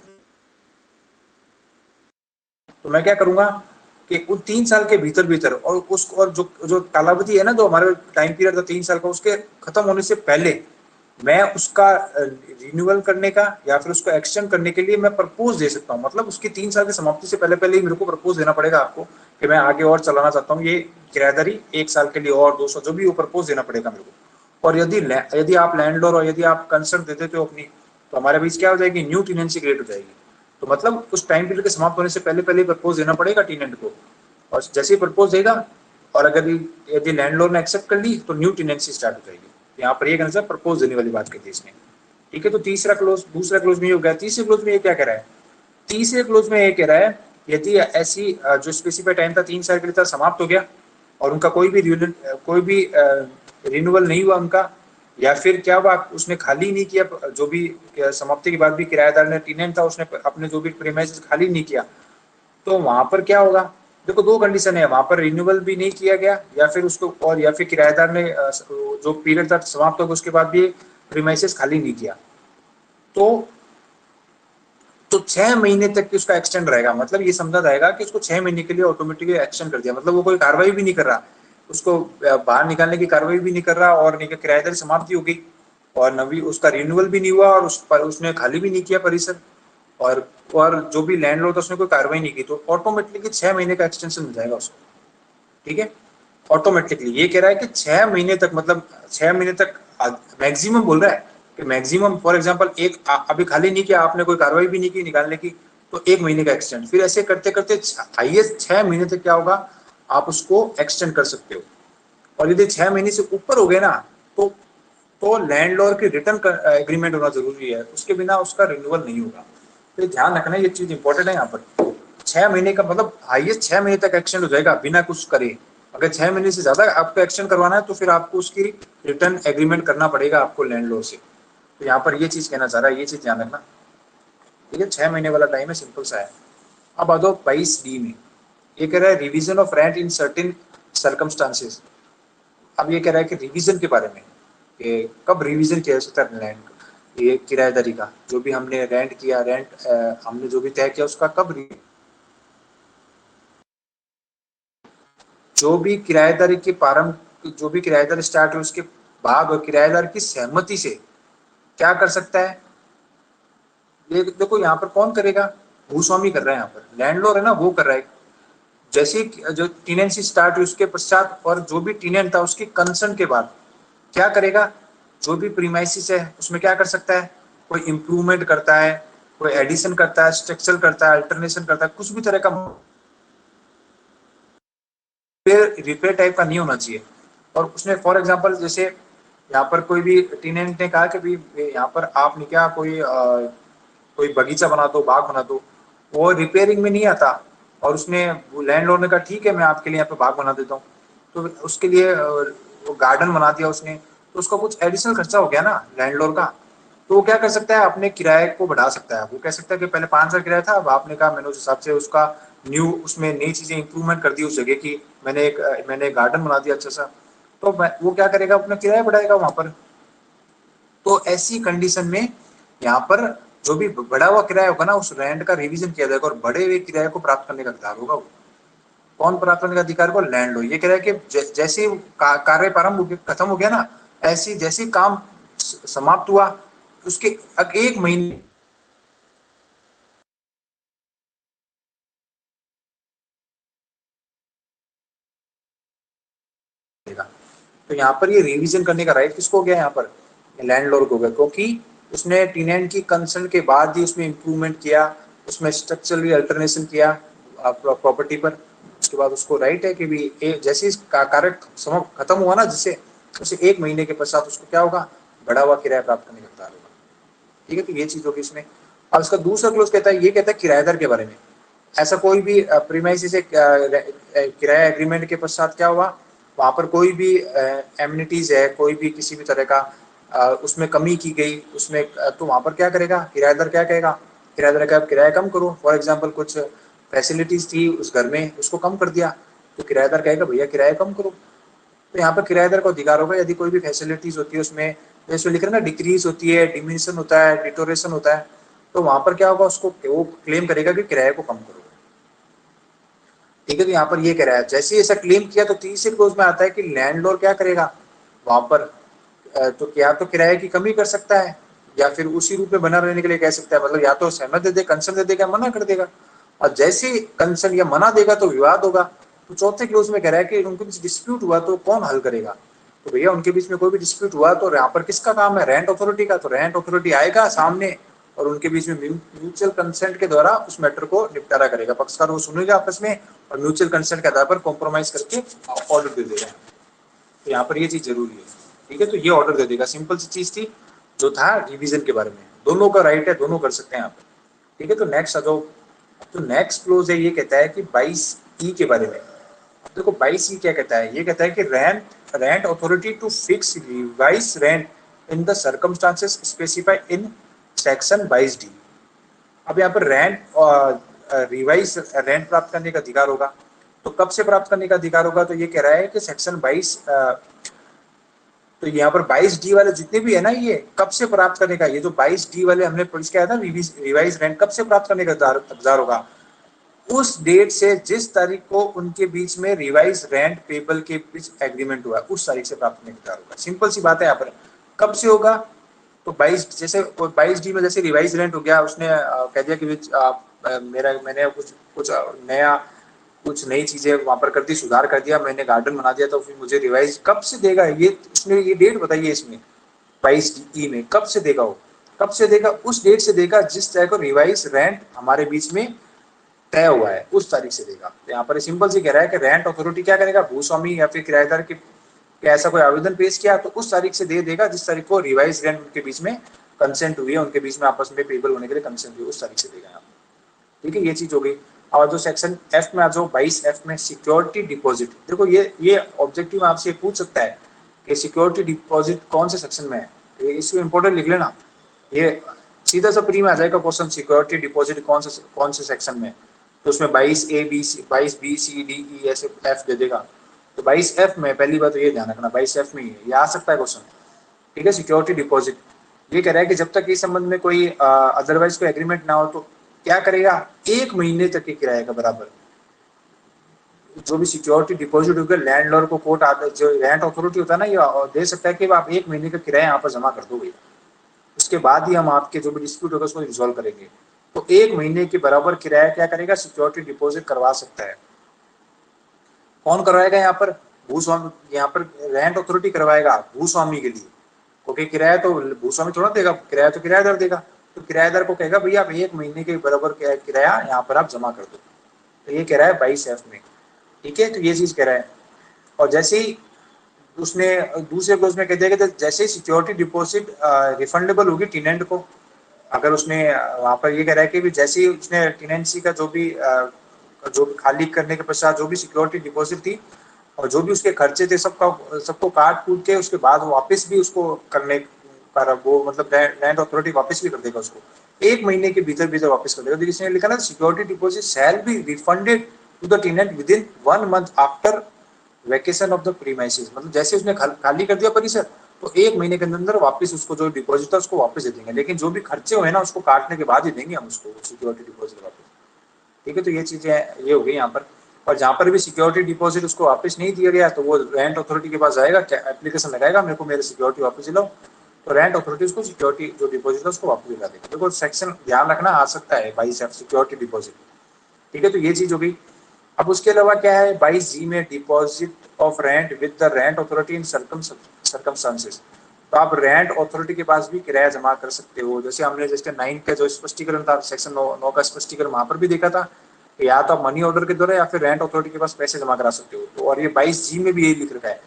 तो मैं क्या करूंगा कि उन 3 साल के भीतर भीतर और उसको और जो जो कालावधि है ना जो हमारे टाइम पीरियड था 3 साल का, उसके खत्म होने से पहले मैं उसका रिन्यूअल करने का या फिर उसको एक्सटेंड करने के लिए मैं प्रपोज दे सकता हूँ। मतलब उसकी 3 साल की समाप्ति से पहले पहले ही मेरे को प्रपोज देना पड़ेगा आपको कि मैं आगे और चलाना चाहता हूँ ये किराएदारी 1 साल के लिए और 200 जो भी वो प्रपोज देना पड़ेगा मेरे को। और यदि आप लैंडलॉर्ड और यदि आप कंसर्न दे देते हो अपनी, तो हमारे बीच क्या हो जाएगी, न्यू टेनेंसी क्रिएट हो जाएगी। तो मतलब उस टाइम पीरियड के समाप्त होने से पहले पहले प्रपोज देना पड़ेगा टेनेंट को, और जैसे ही प्रपोज देगा और अगर यदि लैंडलॉर्ड ने एक्सेप्ट कर ली तो न्यू टेनेंसी स्टार्ट हो जाएगी। यहाँ पर ये कहना चाहिए प्रपोज देने वाली बात कहती है इसमें। ठीक है, तो तीसरा क्लोज, दूसरा क्लोज में ये हो गया। तीसरे क्लोज में ये क्या कह रहा है, तीसरे क्लोज में ये कह रहा है यदि ऐसी जो स्पेसिफाइड टाइम था 3 साल के लिए था समाप्त हो गया और उनका कोई भी रिन्यूअल नहीं हुआ उनका, या फिर क्या हुआ उसने खाली नहीं किया, जो भी समाप्ति के बाद भी किराएदार ने टेनेंट था उसने अपने जो भी प्रीमाइसेस खाली नहीं किया, तो वहां पर क्या होगा, देखो दो कंडीशन है, वहां पर रिन्यूअल भी नहीं किया गया या फिर उसको और या फिर किराएदार ने जो पीरियड था समाप्त हो गया उसके बाद भी प्रीमाइसेस खाली नहीं किया, तो 6 महीने तक की उसका एक्सटेंड रहेगा। मतलब ये समझा जाएगा कि उसको 6 महीने के लिए ऑटोमेटिकली एक्सटेंड कर दिया, मतलब वो कोई कार्रवाई भी नहीं कर रहा, उसको बाहर निकालने की कार्रवाई भी नहीं कर रहा और नहीं किराएदारी समाप्ति हो गई और नवी उसका रिन्यूअल भी नहीं हुआ और उसने खाली भी नहीं किया परिसर, और जो भी लैंडलॉर्ड था उसने कोई कार्रवाई नहीं की, तो ऑटोमेटिकली 6 महीने का एक्सटेंशन मिल जाएगा उसको। ठीक है, ऑटोमेटिकली ये कह रहा है कि 6 महीने तक, मतलब 6 महीने तक मैक्सिमम बोल रहा है कि मैक्सिमम फॉर एग्जांपल अभी खाली नहीं किया आपने, कोई कार्रवाई भी नहीं की निकालने की, तो 1 महीने का एक्सटेंड, फिर ऐसे करते करते हाईएस्ट 6 महीने तक क्या होगा आप उसको एक्सटेंड कर सकते हो। और यदि 6 महीने से ऊपर हो गए ना तो लैंडलॉर्ड की रिटर्न एग्रीमेंट होना जरूरी है, उसके बिना उसका रिन्यूअल नहीं होगा। तो ध्यान रखना ये चीज इंपॉर्टेंट है यहाँ पर। 6 महीने का मतलब हाईएस्ट 6 महीने तक एक्सटेंड हो जाएगा बिना कुछ करे। अगर 6 महीने से ज्यादा आपको एक्सटेंड करवाना है तो फिर आपको उसकी रिटर्न एग्रीमेंट करना पड़ेगा आपको लैंडलॉर्ड से। तो यहाँ पर ये चीज कहना चाह रहा है, ये चीज ध्यान रखना। ठीक है, 6 महीने वाला टाइम है, सिंपल सा है। अब आ जाओ 22D में, ये कह रहा है revision of rent in certain circumstances. अब ये कह रहा है कि रिवीजन के बारे में कि कब रिवीजन किया जा सकता है लैंड ये किराएदारी का, जो भी हमने रेंट किया, हमने जो भी तय किया उसका कब, जो भी किराएदारी के प्रारंभ, जो भी किराएदार स्टार्ट हो उसके बाद और किराएदार की सहमति से क्या कर सकता है। ये देखो यहाँ पर कौन करेगा, भूस्वामी कर रहा है, यहाँ पर लैंडलॉर्ड है ना वो कर रहा है। जैसे जो टेनेंसी स्टार्ट हुई उसके पश्चात और जो भी टेनेंट था उसके कंसर्न के बाद क्या करेगा, जो भी प्रीमाइसिस है उसमें क्या कर सकता है, कोई इंप्रूवमेंट करता है, कोई एडिशन करता है, स्ट्रक्चर करता है, अल्टरनेशन करता है, कुछ भी तरह का रिपेयर टाइप का नहीं होना चाहिए। और उसने फॉर एग्जांपल जैसे यहाँ पर कोई भी टेनेंट ने कहा कि भी यहाँ पर आपने क्या कोई बगीचा बना दो, बाग बना दो, वो रिपेयरिंग में नहीं आता और उसने लैंडलॉर्ड ने कहा ठीक है मैं आपके लिए यहाँ पे बाग बना देता हूँ, तो उसके लिए वो गार्डन बना दिया उसने, तो उसका कुछ एडिशनल खर्चा हो गया ना लैंडलॉर्ड का, तो वो क्या कर सकता है अपने किराए को बढ़ा सकता है। वो कह सकता है कि पहले 5,000 किराया था, अब आपने कहा मैंने उस हिसाब से उसका न्यू उसमें नई चीजें इंप्रूवमेंट कर दी उस जगह की, मैंने एक गार्डन बना दिया अच्छा सा, तो वो क्या करेगा अपना किराया बढ़ाएगा वहां पर। तो ऐसी कंडीशन में यहाँ पर जो भी बढ़ा हुआ किराया होगा ना उस रेंट का रिवीजन किया जाएगा और बढ़े हुए किराए को प्राप्त करने का अधिकार होगा। वो कौन प्राप्त करने का अधिकार को, लैंडलॉर्ड। ये कह रहा है कि जैसे कार्य प्रारंभ खत्म हो गया ना, ऐसी जैसे काम समाप्त हुआ उसके 1 महीने तो यहाँ पर ये रिवीजन करने का राइट किसको हो गया, यहाँ पर लैंडलॉर्ड को हो गया, क्योंकि उसने टेनेंट की कंसर्न के बाद ही उसमें इंप्रूवमेंट किया, उसमें स्ट्रक्चरली अल्टरनेशन किया प्रॉपर्टी पर, उसके बाद उसको राइट है कि भी जैसे कार्य खत्म हुआ ना जिससे उसे 1 महीने के पश्चात उसको क्या होगा, बढ़ा हुआ किराया प्राप्त करने का अधिकार होगा। ठीक है, तो ये चीज होगी इसमें। अब इसका दूसरा क्लोज कहता है, ये कहता है किराएदार के बारे में, ऐसा कोई भी प्रीमाइसिस से किराया एग्रीमेंट के पश्चात क्या हुआ, वहां पर कोई भी एमिनिटीज है, कोई भी किसी भी तरह का उसमें कमी की गई उसमें, तो वहां पर क्या करेगा किराएदार, क्या कहेगा किराएदार का किराया कम करो। फॉर एग्जांपल कुछ फैसिलिटीज थी उस घर में उसको कम कर दिया, तो किराएदार कहेगा भैया किराया कम करो। तो यहाँ पर किराएदार को अधिकार होगा, यदि कोई भी फैसिलिटीज होती है उसमें जैसे लिख रहे हैं ना, डिक्रीज होती है, डिमिनिशन होता है, डिटोरेशन होता है, तो वहां पर क्या होगा, उसको वो क्लेम करेगा कि किराए को कम करो। ठीक है, तो यहाँ पर ये कह रहा है जैसे ही ऐसा क्लेम किया तो तीसरे क्लोज में आता है कि लैंडलॉर्ड क्या करेगा वहां पर, तो क्या तो किराए की कमी कर सकता है या फिर उसी रूप में बना रहने के लिए कह सकता है, मतलब या तो सहमत दे दे, कंसर्न दे देगा, मना कर देगा, और जैसे ही कंसर्न या मना देगा तो विवाद होगा। तो चौथे क्लोज में कह रहा है कि उनके बीच डिस्प्यूट हुआ तो कौन हल करेगा, तो भैया उनके बीच में कोई भी डिस्प्यूट हुआ तो यहाँ पर किसका काम है, रेंट अथॉरिटी का, तो रेंट अथॉरिटी आएगा सामने और उनके बीच में म्यूचुअल कंसेंट के द्वारा उस मैटर को निपटारा करेगा, पक्षकार वो सुनेगा आपस में और म्यूचुअल कंसेंट के आधार पर कॉम्प्रोमाइज करके ऑर्डर दे देगा। तो यहाँ पर ये चीज जरूरी है। ठीक है, तो ये ऑर्डर दे देगा, सिंपल सी चीज थी जो था रिवीजन के बारे में, दोनों का राइट है, दोनों कर सकते हैं यहाँ पर। ठीक है, तो नेक्स्ट आ जाओ। तो नेक्स्ट क्लोज है, ये कहता है कि 22E के बारे में। देखो 22E क्या कहता है, ये कहता है कि rent authority to fix revise rent in the circumstances specified in section 22D। अब यहाँ पर रिवाइज रेंट प्राप्त करने का अधिकार होगा, तो कब से प्राप्त करने का अधिकार होगा, तो ये कह रहा है कि सेक्शन 22, तो यहाँ पर 22D वाले जितने भी है ना, ये कब से प्राप्त करने का, ये जो 22D वाले हमने पढ़ के आया था, रिवाइज रेंट कब से प्राप्त करने का अधिकार होगा, उस डेट से जिस तारीख को उनके बीच में रिवाइज रेंट पेबल के बीच एग्रीमेंट हुआ उस तारीख से प्राप्त करने का अधिकार होगा। सिंपल सी बात है यहाँ पर, कब से होगा, तो 22 जैसे 22D में जैसे रिवाइज रेंट हो गया, उसने कह दिया कि मैंने कुछ नई चीजें वहां पर कर दी, सुधार कर दिया, मैंने गार्डन बना दिया, तो फिर मुझे रिवाइज कब से देगा, ये इसने ये डेट बताइए इसमें 22E में कब से देगा, वो कब से देगा, उस डेट से देगा जिस तरह को रिवाइज रेंट हमारे बीच में तय हुआ है उस तारीख से देगा। तो यहाँ पर सिंपल से कह रहा है कि रेंट अथॉरिटी क्या करेगा, भूस्वामी या फिर किराएदार के ऐसा कोई आवेदन पेश किया तो उस तारीख से दे देगा जिस तारीख को रिवाइज रेंट उनके बीच में कंसेंट हुई है, उनके बीच में आपस में पेबल होने के लिए कंसेंट हुई, उस तारीख से देगा। ठीक है, ये चीज हो गई। और जो सेक्शन F में आ जाओ, 22F में सिक्योरिटी डिपॉजिट। देखो ये ऑब्जेक्टिव आपसे पूछ सकता है कि सिक्योरिटी डिपॉजिट कौन से सेक्शन में है, इसको इंपोर्टेंट लिख लेना, ये सीधा सा प्री में आ जाएगा क्वेश्चन, सिक्योरिटी डिपॉजिट कौन से सेक्शन में, तो उसमें 22B, C, D, E ऐसे F दे देगा। तो 22F में पहली बात तो ये ध्यान रखना, 22F में ये आ सकता है क्वेश्चन। ठीक है, सिक्योरिटी डिपॉजिट ये कह रहा है कि जब तक इस संबंध में कोई अदरवाइज कोई एग्रीमेंट ना हो तो क्या करेगा, 1 महीने तक के किराए का बराबर जो भी सिक्योरिटी डिपॉजिट होगा लैंडलॉर्ड को कोर्ट जो रेंट अथॉरिटी होता है ना, ये दे सकता है कि आप 1 महीने का किराया यहाँ पर जमा कर दो, उसके बाद ही हम आपके जो भी डिस्प्यूट होगा उसको रिजॉल्व करेंगे। तो 1 महीने के बराबर किराया क्या करेगा, सिक्योरिटी डिपॉजिट करवा सकता है। कौन करवाएगा यहाँ पर, भूस्वामी, यहाँ पर रेंट अथॉरिटी करवाएगा भूस्वामी के लिए, क्योंकि किराया तो भूस्वामी थोड़ा देगा, किराया तो किराएदार देगा। तो किराएदार को कहेगा भैया आप 1 महीने के बराबर किराया यहाँ पर आप जमा कर दो। तो ये कह रहा है 22F में। ठीक है, तो ये चीज कह रहा है। और जैसे ही उसने दूसरे क्लोज में कह दिया कि जैसे ही सिक्योरिटी डिपॉजिट रिफंडेबल होगी टेनेंट को, अगर उसने वहां पर ये कह रहा है कि जैसे ही उसने टेनेंसी का जो भी खाली करने के पश्चात जो भी सिक्योरिटी डिपॉजिट थी और जो भी उसके खर्चे थे सबको काट कूट के उसके बाद वापस भी उसको करने का वो मतलब लैंड अथॉरिटी वापस भी कर देगा उसको, 1 महीने के भीतर भीतर वापस कर देगा। तो इसने लिखा ना, security deposit shall be refunded to the tenant within 1 month after vacation of the premises, मतलब जैसे उसने खाली कर दिया परिसर तो 1 महीने के अंदर वापस उसको जो डिपॉजिट था उसको वापस दे देंगे, लेकिन जो भी खर्चे हुए ना उसको काटने के बाद ही देंगे हम उसको सिक्योरिटी डिपॉजिट वापस। ठीक है, तो ये चीजें ये हो गई यहाँ पर। और जहाँ पर भी सिक्योरिटी डिपॉजिट उसको वापस नहीं दिया गया तो वो रेंट अथॉरिटी के पास जाएगा, एप्लीकेशन लगाएगा मेरे को मेरे सिक्योरिटी वापस दिलाओ, तो रेंट अथॉरिटी उसको सिक्योरिटी जो डिपॉजिट है उसको वापस दिला देगा। देखो सेक्शन ध्यान रखना आ सकता है 22F सिक्योरिटी डिपॉजिट। ठीक है, तो ये चीज हो गई। अब उसके अलावा क्या है 22G में, deposit of rent with the rent authority in circumstances. तो आप रेंट अथॉरिटी के पास भी किराया जमा कर सकते हो, जैसे हमने जैसे 9 का जो स्पष्टीकरण था, सेक्शन 9 का स्पष्टीकरण वहां पर भी देखा था कि या तो आप मनी ऑर्डर के द्वारा या फिर रेंट अथॉरिटी के पास पैसे जमा करा सकते हो। तो और ये 22G में भी यही लिख रखा है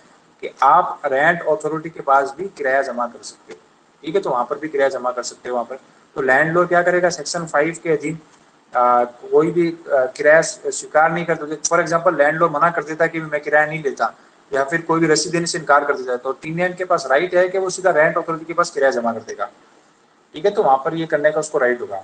कि आप रेंट अथॉरिटी के पास भी किराया जमा कर सकते हो। ठीक है, तो वहां पर भी किराया जमा कर सकते हो वहां पर। तो लैंडलॉर्ड क्या करेगा, सेक्शन 5 के अधीन कोई भी किराया स्वीकार नहीं करते। फॉर एग्जांपल लैंडलॉर्ड मना कर देता कि मैं किराया नहीं लेता, या फिर कोई भी रसीद देने से इनकार कर देता है, तो टेनेंट के पास राइट है कि वो सीधा रेंट अथॉरिटी के पास किराया जमा कर देगा। ठीक है, तो वहां पर ये करने का उसको राइट होगा।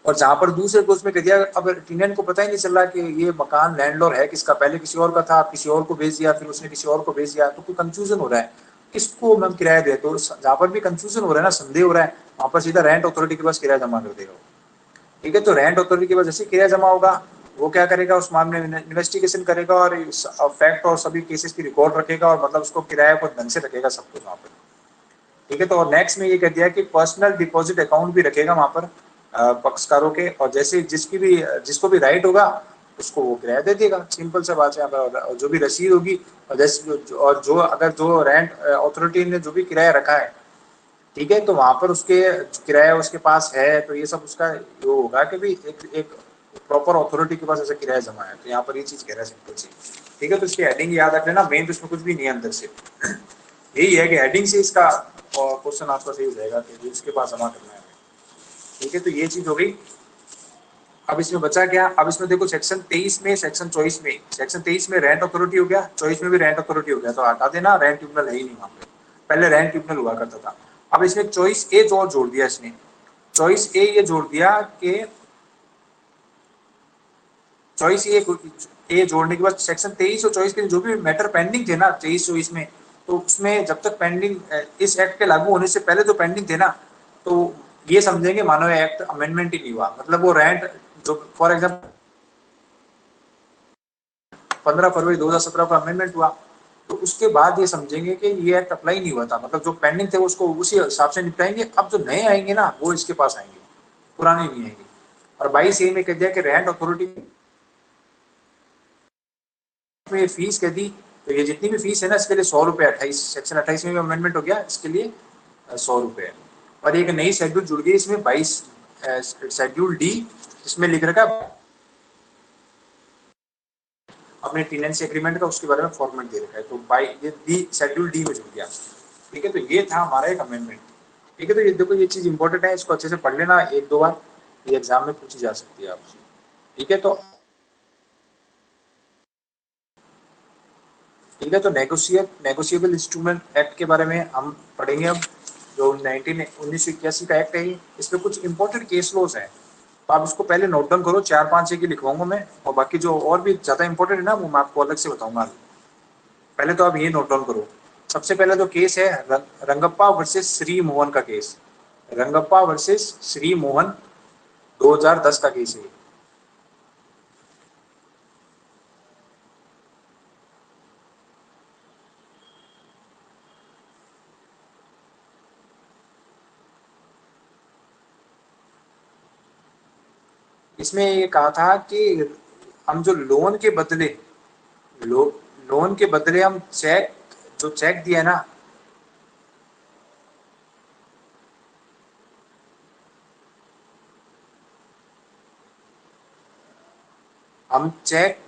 और जहां पर दूसरे को उसमें कह दिया, अब टीनेंट को पता ही नहीं चल रहा कि ये मकान लैंडलॉर्ड है किसका, पहले किसी और का था, किसी और को भेज दिया, फिर उसने किसी और को भेज दिया, तो कोई कंफ्यूजन हो रहा है किसको हम किराया दे। तो जहां पर भी कंफ्यूजन हो रहा है ना, संदेह हो रहा है, वहां पर सीधा रेंट अथॉरिटी के पास किराया जमा कर देगा। ठीक है, तो रेंट अथॉरिटी के पास जैसे किराया जमा होगा, वो क्या करेगा, उस मामले में इन्वेस्टिगेशन करेगा और फैक्ट और सभी केसेस की रिकॉर्ड रखेगा, और मतलब उसको किराया को ढंग से रखेगा सब कुछ वहां पर। ठीक है, तो और नेक्स्ट में ये कह दिया कि पर्सनल डिपॉजिट अकाउंट भी रखेगा वहां पर पक्षकारों के, और जैसे जिसको भी राइट होगा उसको वो किराया दे देगा। सिंपल सा बात है यहाँ पर। और जो भी रसीद होगी, और जैसे और जो अगर जो रेंट अथॉरिटी ने जो भी किराया रखा है, ठीक है, तो वहां पर उसके किराया उसके पास है, तो ये सब उसका वो होगा कि भी एक प्रॉपर अथॉरिटी के पास ऐसा किराया जमा है। तो यहाँ पर ये चीज कह रहा है सिंपल सी। ठीक है, तो इसकी हेडिंग याद रख लेना, मेन तो इसमें कुछ भी नहीं है अंदर से, यही है कि हेडिंग से इसका क्वेश्चन आपका सही हो जाएगा कि जिसके पास जमा करना है। ठीक है, तो ये चीज हो गई। अब इसमें बचा क्या, अब इसमें देखो सेक्शन 23 में, सेक्शन 24 में, सेक्शन 23 में रेंट अथॉरिटी हो गया, 24 में भी रेंट अथॉरिटी हो गया, तो हटा देना, रेंट ट्रिब्यूनल है ही नहीं वहां पे, पहले रेंट ट्रिब्यूनल हुआ करता था। अब इसमें 24A और जोड़ दिया इसने, 24A ये जोड़ दिया कि 24A जोड़ने के बाद सेक्शन 23 और 24 के जो भी मैटर पेंडिंग थे ना 23-24 में, तो उसमें जब तक पेंडिंग, इस एक्ट के लागू होने से पहले जो पेंडिंग थे ना, तो ये समझेंगे मानो एक्ट अमेंडमेंट ही नहीं हुआ, मतलब वो रेंट जो फॉर एग्जाम्पल 15 फरवरी 2017 को अमेंडमेंट हुआ, तो उसके बाद ये समझेंगे कि ये एक्ट अप्लाई नहीं हुआ था, मतलब जो पेंडिंग थे उसको उसी हिसाब से निपटाएंगे। अब जो नए आएंगे ना वो इसके पास आएंगे, पुराने नहीं आएंगे। और 22A में कह दिया कि रेंट अथॉरिटी में फीस कह दी, तो ये जितनी भी फीस है ना इसके लिए 100 रुपए, 28 सेक्शन 28 में भी अमेंडमेंट हो गया, इसके लिए 100 रुपए। और एक नई शेड्यूल जुड़ गई इसमें 22 शेड्यूल डी, जिसमें लिख रखा अपने टेनेंसी एग्रीमेंट का, उसके बारे में फॉर्मेट दे रखा है, तो बाई ये डी शेड्यूल डी में जुड़ गया। ठीक है, तो ये था हमारा एक अमेंडमेंट। ठीक है, तो ये देखो ये चीज इंपॉर्टेंट है, इसको अच्छे से पढ़ लेना एक दो बार, ये एग्जाम में पूछी जा सकती है आपसे। ठीक है, तो ठीक है, तो नेगोशिएबल इंस्ट्रूमेंट एक्ट के बारे में हम पढ़ेंगे अब, जो 1981 का एक्ट है। इसमें कुछ इंपॉर्टेंट केस लॉज हैं, तो आप इसको पहले नोट डाउन करो, 4-5 की लिखवाऊंगा मैं, और बाकी जो और भी ज्यादा इंपॉर्टेंट है ना वो मैं आपको अलग से बताऊंगा। पहले तो आप ये नोट डाउन करो। सबसे पहला जो केस है रंगप्पा वर्सेस श्री मोहन का केस, रंगप्पा वर्सेस श्री मोहन 2010 का केस है। इसमें ये कहा था कि हम जो लोन के बदले लो, लोन के बदले हम चेक, जो चेक दिया ना, हम चेक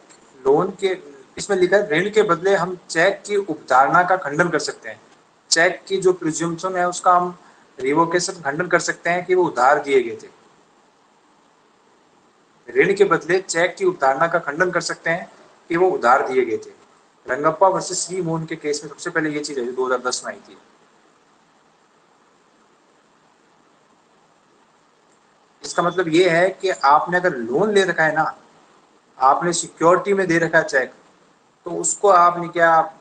लोन के, इसमें लिखा है ऋण के बदले हम चेक की उपधारणा का खंडन कर सकते हैं। चेक की जो प्रिज्यूम्पशन है उसका हम रिवोकेशन खंडन कर सकते हैं कि वो उधार दिए गए थे। ऋण के बदले चेक की उपधारणा का खंडन कर सकते हैं कि वो उधार दिए गए थे। रंगप्पा वर्सेस श्री मोहन के केस में सबसे पहले ये चीज है जो 2010 में आई थी। इसका मतलब ये है कि आपने अगर लोन ले रखा है ना, आपने सिक्योरिटी में दे रखा है चेक, तो उसको आपने क्या,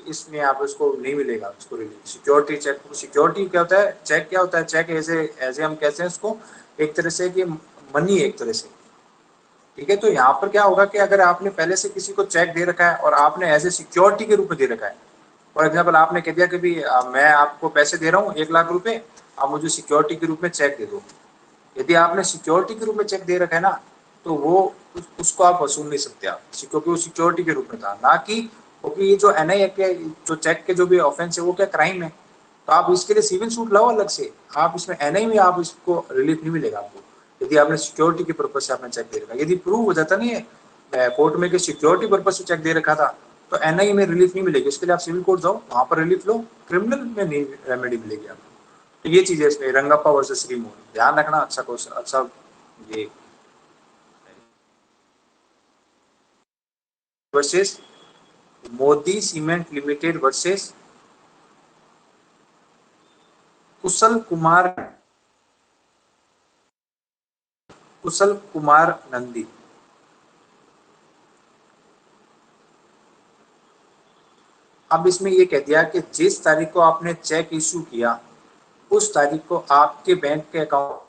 इसमें आप उसको नहीं मिलेगा उसको रिलीफ। सिक्योरिटी चेक, सिक्योरिटी क्या होता है, चेक क्या होता है, चेक ऐसे ऐसे हम कहते हैं उसको एक तरह से कि मनी एक तरह से। ठीक है, तो यहाँ पर क्या होगा कि अगर आपने पहले से किसी को चेक दे रखा है और आपने एज ए सिक्योरिटी के रूप में दे रखा है, फॉर एग्जाम्पल आपने कह दिया कि भी मैं आपको पैसे दे रहा हूँ 1 लाख रुपए, आप मुझे सिक्योरिटी के रूप में चेक दे दो। यदि आपने सिक्योरिटी के रूप में चेक दे रखा है ना, तो वो उसको आप वसूल नहीं सकते आप, क्योंकि वो सिक्योरिटी के रूप में था ना कि, क्योंकि ये जो एनआई एक्ट है, जो चेक के जो भी ऑफेंस है वो क्या क्राइम है, तो आप इसके लिए सिविल सूट लाओ अलग से। आप इसमें एनआई में आप इसको रिलीफ नहीं मिलेगा आपको, यदि आपने सिक्योरिटी के पर्पज से आपने चेक दे रखा। यदि प्रूव हो जाता नहीं है कोर्ट में कि सिक्योरिटी पर्पज से चेक दे रखा था, तो एनआई में रिलीफ नहीं मिलेगी, इसके लिए आप सिविल कोर्ट जाओ, वहां पर रिलीफ लो, क्रिमिनल में नहीं रेमेडी मिलेगी आपको। तो ये चीज है इसमें रंगप्पा वर्सेस श्री मोहन, ध्यान रखना। अच्छा क्वेश्चन, अच्छा ये versus Modi Cement Limited versus Kushal Kumar, Kushal Kumar Nandi. अब इसमें ये कह दिया कि जिस तारीख को आपने चेक इशू किया उस तारीख को आपके बैंक के अकाउंट,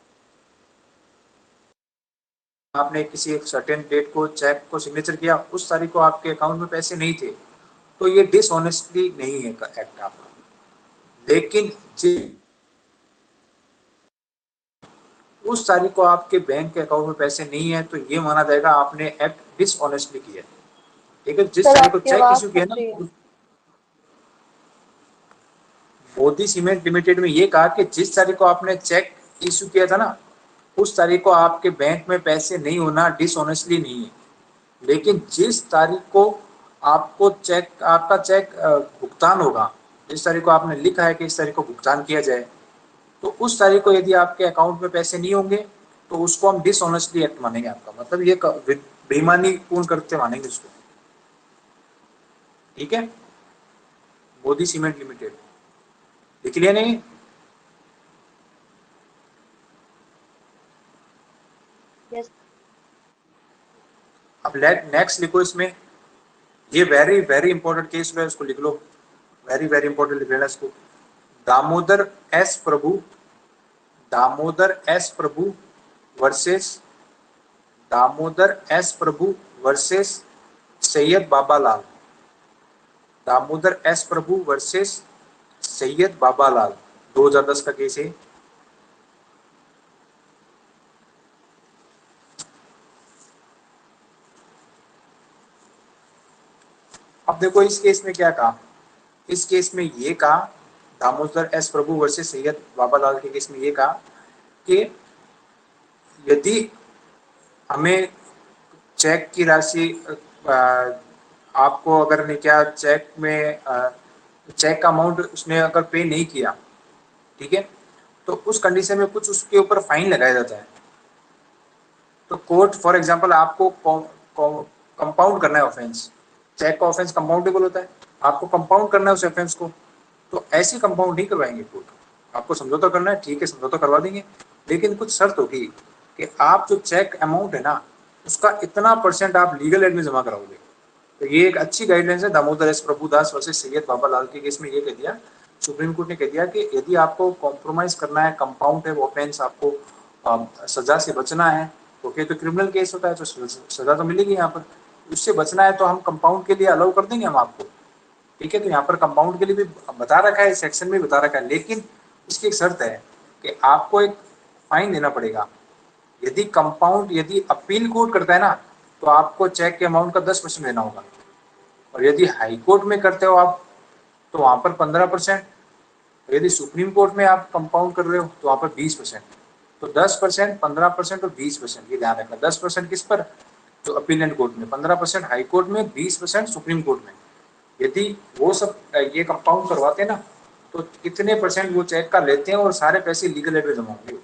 आपने किसी एक सर्टेन डेट को चेक को सिग्नेचर किया, उस तारीख को आपके अकाउंट में पैसे नहीं थे, तो ये डिसऑनेस्टली नहीं है एक्ट आपका। लेकिन उस तारीख को आपके बैंक के अकाउंट में पैसे नहीं है तो ये माना जाएगा आपने एक्ट डिसऑनेस्टली किया। ठीक है, जिस सर तारीख को आपकी चेक आवाज इशू किया कट रही है। ना, मोदी सीमेंट लिमिटेड में ये कहा कि जिस तारीख को आपने चेक इशू किया था ना, उस तारीख को आपके बैंक में पैसे नहीं होना डिसऑनेस्टली नहीं है। लेकिन जिस तारीख को आपको चेक, आपका चेक भुगतान होगा, जिस तारीख को आपने लिखा है कि इस तारीख को भुगतान किया जाए, तो उस तारीख को यदि आपके अकाउंट में पैसे नहीं होंगे तो उसको हम डिसऑनेस्टली एक्ट मानेंगे। आपका मतलब ये बेईमानी पूर्ण करते मानेंगे उसको। ठीक है, मोदी सीमेंट लिमिटेड लिख लिया नहीं? यस। अब नेक्स्ट लिखो इसमें, ये वेरी वेरी इंपॉर्टेंट केस है, उसको लिख लो, वेरी वेरी इंपॉर्टेंट लिख लेना इसको। दामोदर एस प्रभु, दामोदर एस प्रभु वर्सेस, दामोदर एस प्रभु वर्सेस सैयद बाबालाल, दामोदर एस प्रभु वर्सेस सैयद बाबालाल, 2010 का केस है। अब देखो इस केस में क्या कहा, इस केस में ये कहा, दामोदर एस प्रभु वर्सेस सैयद बाबालाल के केस में ये कहा कि यदि हमें चेक की राशि आपको अगर नहीं क्या चेक में चेक का अमाउंट उसने अगर पे नहीं किया, ठीक है, तो उस कंडीशन में कुछ उसके ऊपर फाइन लगाया जाता है। तो कोर्ट फॉर एग्जांपल आपको कंपाउंड करना है ऑफेंस, चेक का ऑफेंस कंपाउंडेबल होता है, आपको कंपाउंड करना है उस ऑफेंस को, तो ऐसी कंपाउंड नहीं करवाएंगे कोर्ट। आपको समझौता करना है, ठीक है, समझौता करवा देंगे, लेकिन कुछ शर्त होगी कि आप जो चेक अमाउंट है ना उसका इतना परसेंट आप लीगल एड में जमा कराओगे। तो ये एक अच्छी गाइडलाइंस है। दामोदर एस प्रभुदास वर्सेस सैयद बाबालाल के केस में ये कह दिया, सुप्रीम कोर्ट ने कह दिया कि यदि आपको कॉम्प्रोमाइज करना है, कंपाउंड है वो ऑफेंस, आपको सजा से बचना है, ओके, तो क्रिमिनल केस होता है तो सजा तो मिलेगी यहाँ पर, उससे बचना है तो हम कंपाउंड के लिए अलाउ कर देंगे हम आपको। ठीक है, तो यहाँ पर कंपाउंड के लिए भी बता रखा है, सेक्शन में बता रखा है, लेकिन इसकी एक शर्त है कि आपको एक फाइन देना पड़ेगा। यदि कंपाउंड, यदि अपील कोर्ट करता है ना तो आपको चेक के अमाउंट का 10% देना होगा, और यदि हाई कोर्ट में करते हो आप तो वहां पर 15%, यदि सुप्रीम कोर्ट में आप कंपाउंड कर रहे हो तो वहां पर 20%। तो 10%, 15% और 20%, ये ध्यान रखना। 10% किस पर? जो अपीलेंट कोर्ट में, 15% हाई कोर्ट में, 20% सुप्रीम कोर्ट में। यदि वो सब ये कंपाउंड करवाते हैं ना तो कितने परसेंट वो चेक का लेते हैं और सारे पैसे लीगल एड में जमा होंगे।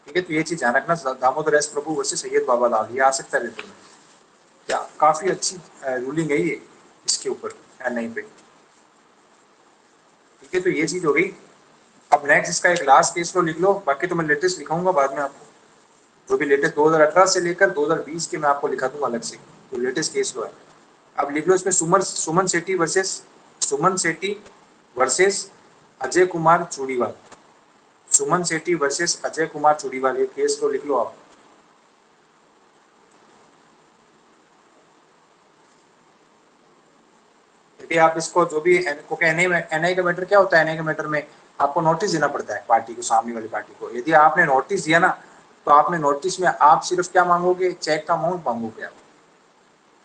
ठीक है, तो ये चीज ध्यान रखना। दामोदर एस प्रभु वर्सेस सैयद बाबालाल, ये आ सकता है पेपर में, क्या काफी अच्छी रूलिंग है ये इसके ऊपर, एनआई पे। ठीक है, तो ये चीज हो गई। अब नेक्स्ट इसका एक लास्ट केस लो लिख लो, बाकी तो मैं लेटेस्ट लिखाऊंगा बाद में आपको, जो भी लेटेस्ट 2018 से लेकर 2020 के मैं आपको लिखा दूंगा अलग से, तो लेटेस्ट केस लो है। अब लिख लो इसमें सुमन सेठी वर्सेस, सुमन सेठी वर्सेस अजय कुमार चूड़ीवाल, सुमन सेठी वर्सेस अजय कुमार चूड़ीवाल, ये केस को लिख लो आप। यदि आप इसको जो भी एनआई का मैटर क्या होता है, एनआई के मैटर में आपको नोटिस देना पड़ता है पार्टी को, सामने वाली पार्टी को। यदि आपने नोटिस दिया ना तो आपने नोटिस में आप सिर्फ क्या मांगोगे, चेक का अमाउंट मांगोगे आप,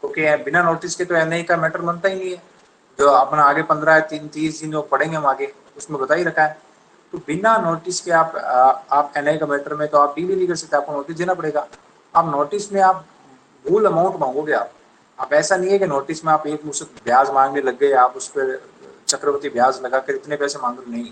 क्योंकि बिना नोटिस के तो एनआई का मैटर बनता ही नहीं है। जो अपना आगे 15-30 दिन जो पढ़ेंगे हम आगे, उसमें बता ही रखा है। तो बिना नोटिस के आप एनआई का मैटर में तो आप डील ही नहीं कर सकते, आपको नोटिस देना पड़ेगा। आप नोटिस में आप मूल अमाउंट मांगोगे आप ऐसा नहीं है कि नोटिस में आप एक मुश्त ब्याज मांगने लग गए, आप उस पर चक्रवर्ती ब्याज लगाकर इतने पैसे मांग रहे, नहीं।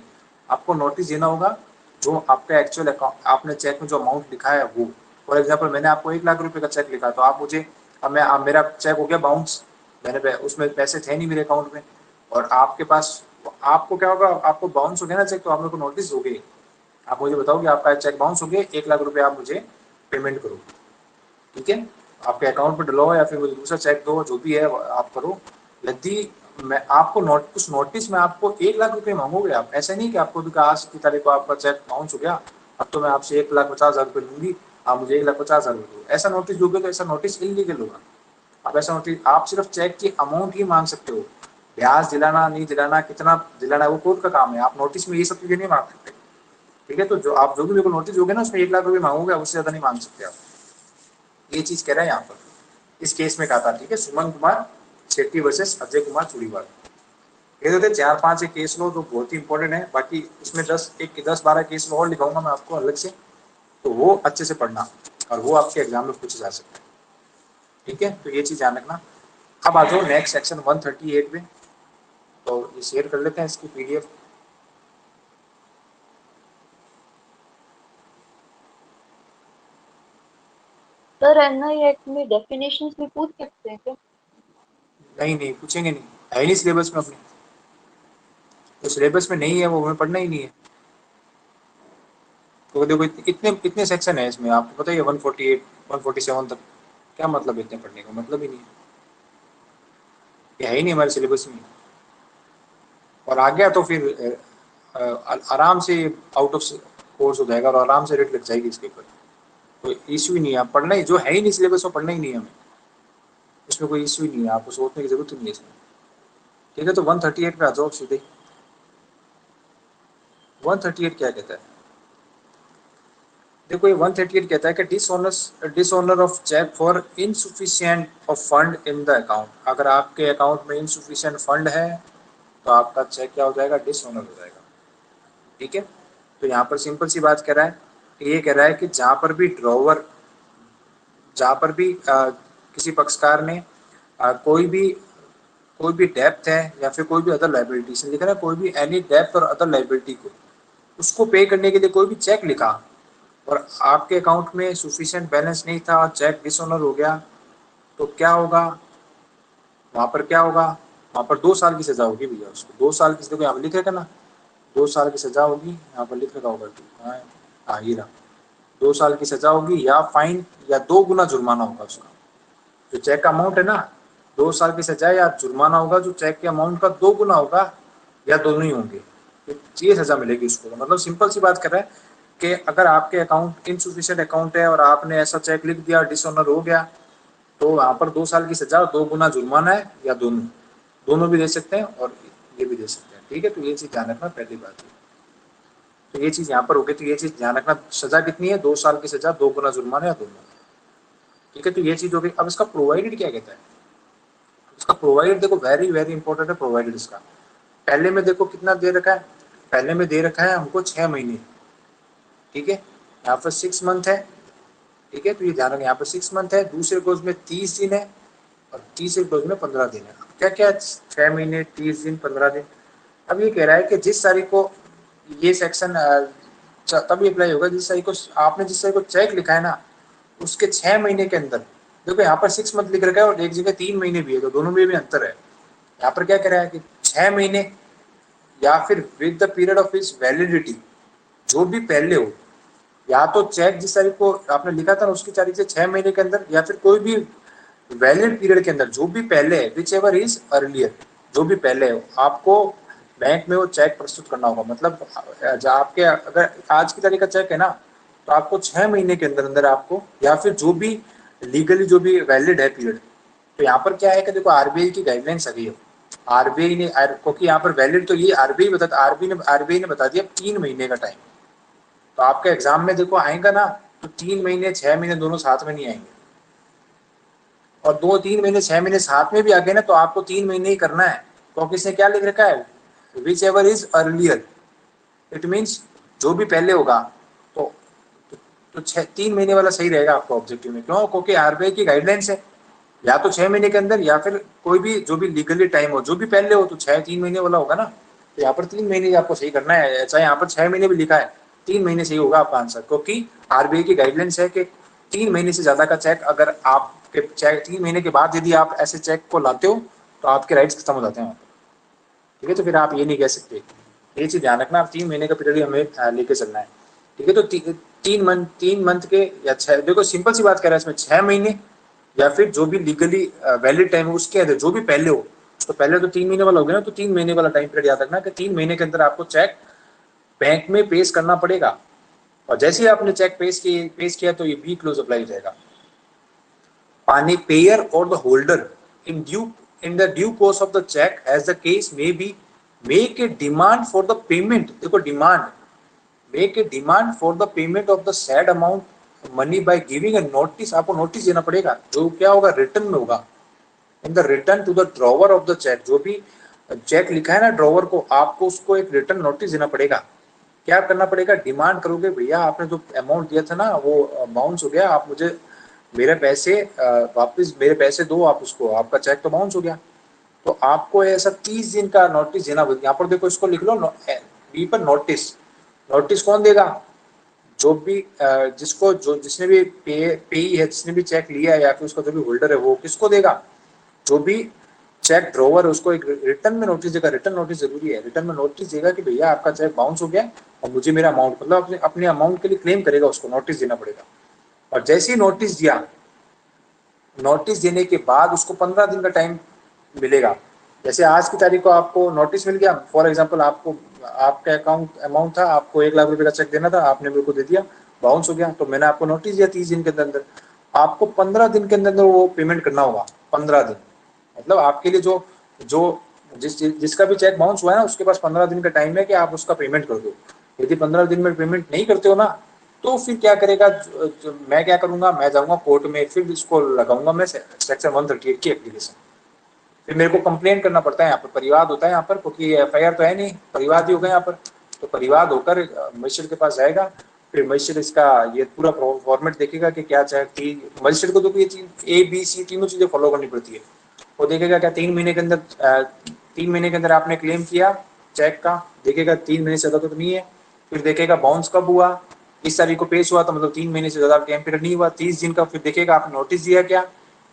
आपको नोटिस देना होगा जो आपका एक्चुअल अकाउंट, आपने चेक में जो अमाउंट लिखा है वो। फॉर एग्जाम्पल मैंने आपको 1,00,000 रुपए का चेक लिखा, तो आप मुझे, अब मेरा चेक हो गया बाउंस, मैंने उसमें पैसे थे नहीं मेरे अकाउंट में, और आपके पास, आपको क्या होगा, आपको बाउंस हो गया ना चेक, तो आप मेरे को नोटिस दोगे, आप मुझे बताओ कि आपका चेक बाउंस हो गया, 1,00,000 रुपये आप मुझे पेमेंट करो, ठीक है, आपके अकाउंट में डलवाओ या फिर मुझे दूसरा चेक दो, जो भी है आप करो। यदि मैं आपको कुछ नोटिस में आपको 1,00,000 रुपये मांगोगे आप, ऐसा नहीं कि आपको भी आज की तारीख को आपका चेक बाउंस हो गया, अब तो मैं आपसे 1,50,000 रुपये लूंगी, आप मुझे 1,50,000 रुपये दो, ऐसा नोटिस दोगे तो ऐसा नोटिस इलीगल होगा। आप ऐसा नोटिस, आप सिर्फ चेक की अमाउंट ही मांग सकते हो, ब्याज दिलाना नहीं दिलाना, कितना दिलाना है वो कोर्ट का काम है, आप नोटिस में ये सब चीजें नहीं मांग सकते, ठीक है। तो जो आप जो भी मेरे को नोटिस दोगे ना उसमें 1,00,000 रुपये मांगोगे, उससे ज्यादा नहीं मांग सकते आप, ये चीज कह रहा है यहाँ पर, इस केस में कहा था, ठीक है। सुमन कुमार शेट्टी वर्सेस अजय कुमार चूड़ीवाल, ये होते 4-5 केस लो जो बहुत ही इंपॉर्टेंट है, बाकी इसमें 10-12 केस लो और लिखाऊंगा मैं आपको अलग से, तो वो अच्छे से पढ़ना और वो आपके एग्जाम में पूछे जा सकते हैं, ठीक है। तो ये चीज ध्यान रखना। अब आ जाओ नेक्स्ट सेक्शन 138 में, तो ये शेयर कर लेते हैं इसकी पीडीएफ। सर एनआई एक्ट में डेफिनेशंस भी पूछ सकते हैं क्या? नहीं नहीं पूछेंगे, नहीं है ही नहीं सिलेबस में अपने, तो सिलेबस में नहीं है वो हमें पढ़ना ही नहीं है। तो देखो कितने कितने सेक्शन है इसमें आपको पता ही है, 148 147 तक, क्या मतलब है इतने पढ़ने का, मतलब ही नहीं है, ये है ही नहीं हमारे सिलेबस में। और आ गया तो फिर आराम से आउट ऑफ कोर्स हो जाएगा और आराम से रेट लग जाएगी इसके ऊपर, कोई इश्यू ही नहीं है, आप पढ़ना ही जो है ही नहीं सिलेबस में, पढ़ना ही नहीं है हमें, उसमें कोई इश्यू ही नहीं है, आपको सोचने की जरूरत ही नहीं है इसमें, ठीक है। तो 138 पे आ जाओ सीधे। 138 क्या कहता है, देखो ये 138 कहता है कि dishonour of cheque for insufficient of fund in the account, अगर आपके अकाउंट में इनसुफिशिएंट फंड है तो आपका चेक क्या हो जाएगा, डिसऑनर हो जाएगा, ठीक है। तो यहाँ पर सिंपल सी बात कह रहा है कि ये कह रहा है कि जहाँ पर भी ड्रॉवर, जहाँ पर भी किसी पक्षकार ने कोई भी डेप्थ है या फिर कोई भी अदर लाइबिलिटी से लिखा है, कोई भी एनी डेप्थ और अदर लाइबिलिटी को उसको पे करने के लिए कोई भी चेक लिखा और आपके अकाउंट में सफिशिएंट बैलेंस नहीं था, चेक डिसऑनर हो गया, तो क्या होगा वहां पर, क्या होगा वहां पर 2 साल की सजा होगी भैया उसको, 2 साल की, देखो यहाँ पर लिख रखा ना 2 साल की सजा होगी, यहाँ पर लिख रखा होगा, हाँ ये रहा, 2 साल की सजा होगी या फाइन या 2 गुना जुर्माना होगा उसका, जो चेक का अमाउंट है ना 2 साल की सजा या जुर्माना होगा जो चेक के अमाउंट का 2 गुना होगा या दोनों ही होंगे, ये सजा मिलेगी उसको। मतलब सिंपल सी बात कर रहा है कि अगर आपके अकाउंट इनसुफिशिएंट अकाउंट है और आपने ऐसा चेक लिख दिया डिसऑनर हो गया, तो वहां पर 2 साल की सजा और 2 गुना जुर्माना है, या दोनों दोनों भी दे सकते हैं और ये भी दे सकते हैं, ठीक है। तो ये चीज ध्यान रखना पहली बात है, तो ये चीज यहाँ पर होगी, तो ये चीज ध्यान रखना, सजा कितनी है, 2 साल की सजा 2 गुना जुर्माना या दोनों, ठीक है। तो ये चीज हो गई। अब इसका प्रोवाइडेड क्या कहता है, इसका प्रोवाइडेड देखो वेरी वेरी इंपॉर्टेंट है प्रोवाइडेड इसका। पहले में देखो कितना दे रखा है, पहले में दे रखा है हमको 6 महीने, ठीक है, यहाँ पर 6 मंथ है, ठीक है। तो ये ध्यान रखें यहाँ पर 6 मंथ है, दूसरे क्लोज में 30 दिन है और तीसरे क्लोज में 15 दिन है। क्या क्या 6 महीने 30 दिन 15 दिन। अब ये कह रहा है कि जिस तारीख को ये सेक्शन तभी अप्लाई होगा जिस तारीख को आपने जिस तारीख को चेक लिखा है ना उसके 6 महीने के अंदर, देखो यहाँ पर 6 मंथ लिख रखा है और एक जगह 3 महीने भी है, तो दोनों में भी अंतर है। यहाँ पर क्या कह रहा है कि 6 महीने या फिर with the period of is validity, जो भी पहले हो, या तो चेक जिस तारीख को आपने लिखा था ना उसकी तारीख से 6 महीने के अंदर, या फिर कोई भी वैलिड पीरियड के अंदर जो भी पहले है, विच एवर इज अर्लियर, जो भी पहले हो आपको बैंक में वो चेक प्रस्तुत करना होगा। मतलब आपके अगर आज की तारीख का चेक है ना तो आपको 6 महीने के अंदर अंदर आपको, या फिर जो भी लीगली जो भी वैलिड है पीरियड। तो यहाँ पर क्या है कि देखो आरबीआई की गाइडलाइंस आ गई है, आरबीआई ने, क्योंकि यहाँ पर वैलिड तो ये आरबीआई ने बता दिया 3 महीने का टाइम, तो आपके एग्जाम में देखो आएगा ना तो 3 महीने 6 महीने दोनों साथ में नहीं आएंगे, और 2-3 महीने 6 महीने साथ में भी आ गए ना तो आपको 3 महीने ही करना है, क्योंकि इसने क्या लिख रखा है, which ever is earlier, it means जो भी पहले होगा, तो 3 महीने वाला सही रहेगा आपका ऑब्जेक्टिव में। क्यों, क्योंकि आरबीआई की गाइडलाइंस है या तो 6 महीने के अंदर, या फिर कोई भी जो भी लीगली टाइम हो जो भी पहले हो, तो 3 महीने वाला होगा ना, तो यहाँ पर 3 महीने आपको सही करना है, चाहे यहाँ पर 6 महीने भी लिखा है 3 महीने सही होगा आपका आंसर, क्योंकि आरबीआई की गाइडलाइंस है कि 3 महीने से ज्यादा का चेक अगर आपके 3 महीने के बाद यदि आप ऐसे चेक को लाते हो तो आपके राइट्स खत्म हो जाते हैं, ठीक है। तो फिर आप ये नहीं कह सकते, ये चीज ध्यान रखना, आप 3 महीने का पीरियड हमें लेके चलना है। ठीक है। तो 3 मंथ के या 6, देखो सिंपल सी बात कर रहा है इसमें, 6 महीने या फिर जो भी लीगली वैलिड टाइम है उसके अंदर जो भी पहले हो। तो पहले तो 3 महीने वाला हो गया ना, तो 3 महीने वाला टाइम पीरियड याद रखना कि 3 महीने के अंदर आपको चेक बैंक में पेश करना पड़ेगा। और जैसे ही आपने चेक पेश किया तो ये बी क्लोज अप्लाई हो जाएगा। पानी पेयर और the holder in the due course of the check as the case may be make a demand for the payment। देखो demand, make a demand for the payment of the said amount money by giving a notice। आपको notice देना पड़ेगा, जो क्या होगा return में होगा। In the return to the drawer of the cheque, जो भी चेक लिखा है ना ड्रॉवर को, आपको उसको एक रिटर्न नोटिस देना पड़ेगा। क्या करना पड़ेगा, डिमांड करोगे भैया आपने जो अमाउंट दिया था ना वो बाउंस हो गया, आप मुझे मेरे पैसे वापस, मेरे पैसे दो आप उसको, आपका चेक तो बाउंस हो गया। तो आपको ऐसा 30 दिन का नोटिस देना। यहाँ पर देखो इसको लिख लो, बी पर नोटिस। नोटिस कौन देगा, जो भी जिसको जो जिसने भी पेई है, जिसने भी चेक लिया है या फिर उसका जो भी होल्डर है वो किसको देगा, जो भी चेक ड्रॉवर है उसको एक रिटर्न में नोटिस देगा। रिटर्न नोटिस जरूरी है, रिटर्न में नोटिस देगा कि भैया आपका चेक बाउंस हो गया और मुझे मेरा अमाउंट, मतलब अपने अपने अमाउंट के लिए क्लेम करेगा, उसको नोटिस देना पड़ेगा। और जैसे ही नोटिस दिया, नोटिस देने के बाद उसको 15 दिन का टाइम मिलेगा। जैसे आज की तारीख को आपको नोटिस मिल गया, फॉर एग्जांपल आपको आपका अकाउंट अमाउंट था, आपको 1 लाख रुपए का चेक देना था, आपने मेरे को दे दिया, बाउंस हो गया, तो मैंने आपको नोटिस दिया 30 दिन के अंदर। आपको 15 दिन के अंदर वो पेमेंट करना होगा। 15 दिन मतलब आपके लिए जो जो जिसका भी चेक बाउंस हुआ है ना, उसके पास 15 दिन का टाइम है कि आप उसका पेमेंट कर दो। यदि 15 दिन में पेमेंट नहीं करते हो ना, तो फिर क्या करेगा, मैं क्या करूंगा, मैं जाऊंगा कोर्ट में, फिर इसको लगाऊंगा मैं सेक्शन 138 की एप्लीकेशन। फिर मेरे को कंप्लेन करना पड़ता है, यहाँ पर परिवाद होता है यहाँ पर, क्योंकि एफआईआर तो है नहीं, परिवाद ही होगा यहाँ पर। तो परिवाद होकर मजिस्ट्रेट के पास जाएगा, फिर मजिस्ट्रेट इसका ये पूरा फॉर्मेट देखेगा कि क्या चाहे। मजिस्ट्रेट को तो ये चीज A, B, C तीनों चीजें फॉलो करनी पड़ती है। वो देखेगा क्या 3 महीने के अंदर 3 महीने के अंदर आपने क्लेम किया चेक का, देखेगा 3 महीने से ज्यादा तो नहीं है। फिर देखेगा बाउंस कब हुआ, इस तारीख को पेश हुआ, तो मतलब 3 महीने से ज्यादा टाइम पीरियड नहीं हुआ, 30 दिन का। फिर देखेगा आपने नोटिस दिया क्या,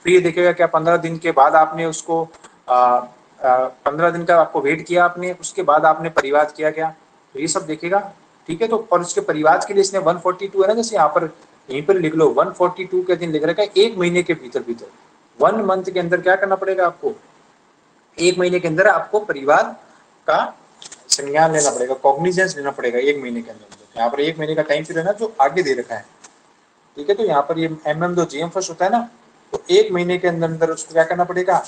फिर ये देखेगा क्या 15 दिन के बाद आपने उसको 15 दिन का आपको वेट किया आपने, उसके बाद आपने परिवाद किया क्या, तो ये सब देखेगा। ठीक है। तो और उसके परिवाद के लिए इसने 142 है ना, जैसे यहाँ पर यहीं पर लिख लो 142 के दिन लिख रखा है 1 महीने के भीतर भीतर, 1 मंथ के अंदर क्या करना पड़ेगा आपको, 1 महीने के अंदर आपको परिवाद का संज्ञान लेना पड़ेगा, कॉग्निजेंस लेना पड़ेगा 1 महीने के अंदर। यहाँ पर 1 महीने का टाइम पीरियड है ना जो आगे दे रखा है। ठीक है। तो यहाँ पर ये जो GM फर्स्ट होता है ना, तो 1 महीने के अंदर अंदर उसको क्या करना पड़ेगा,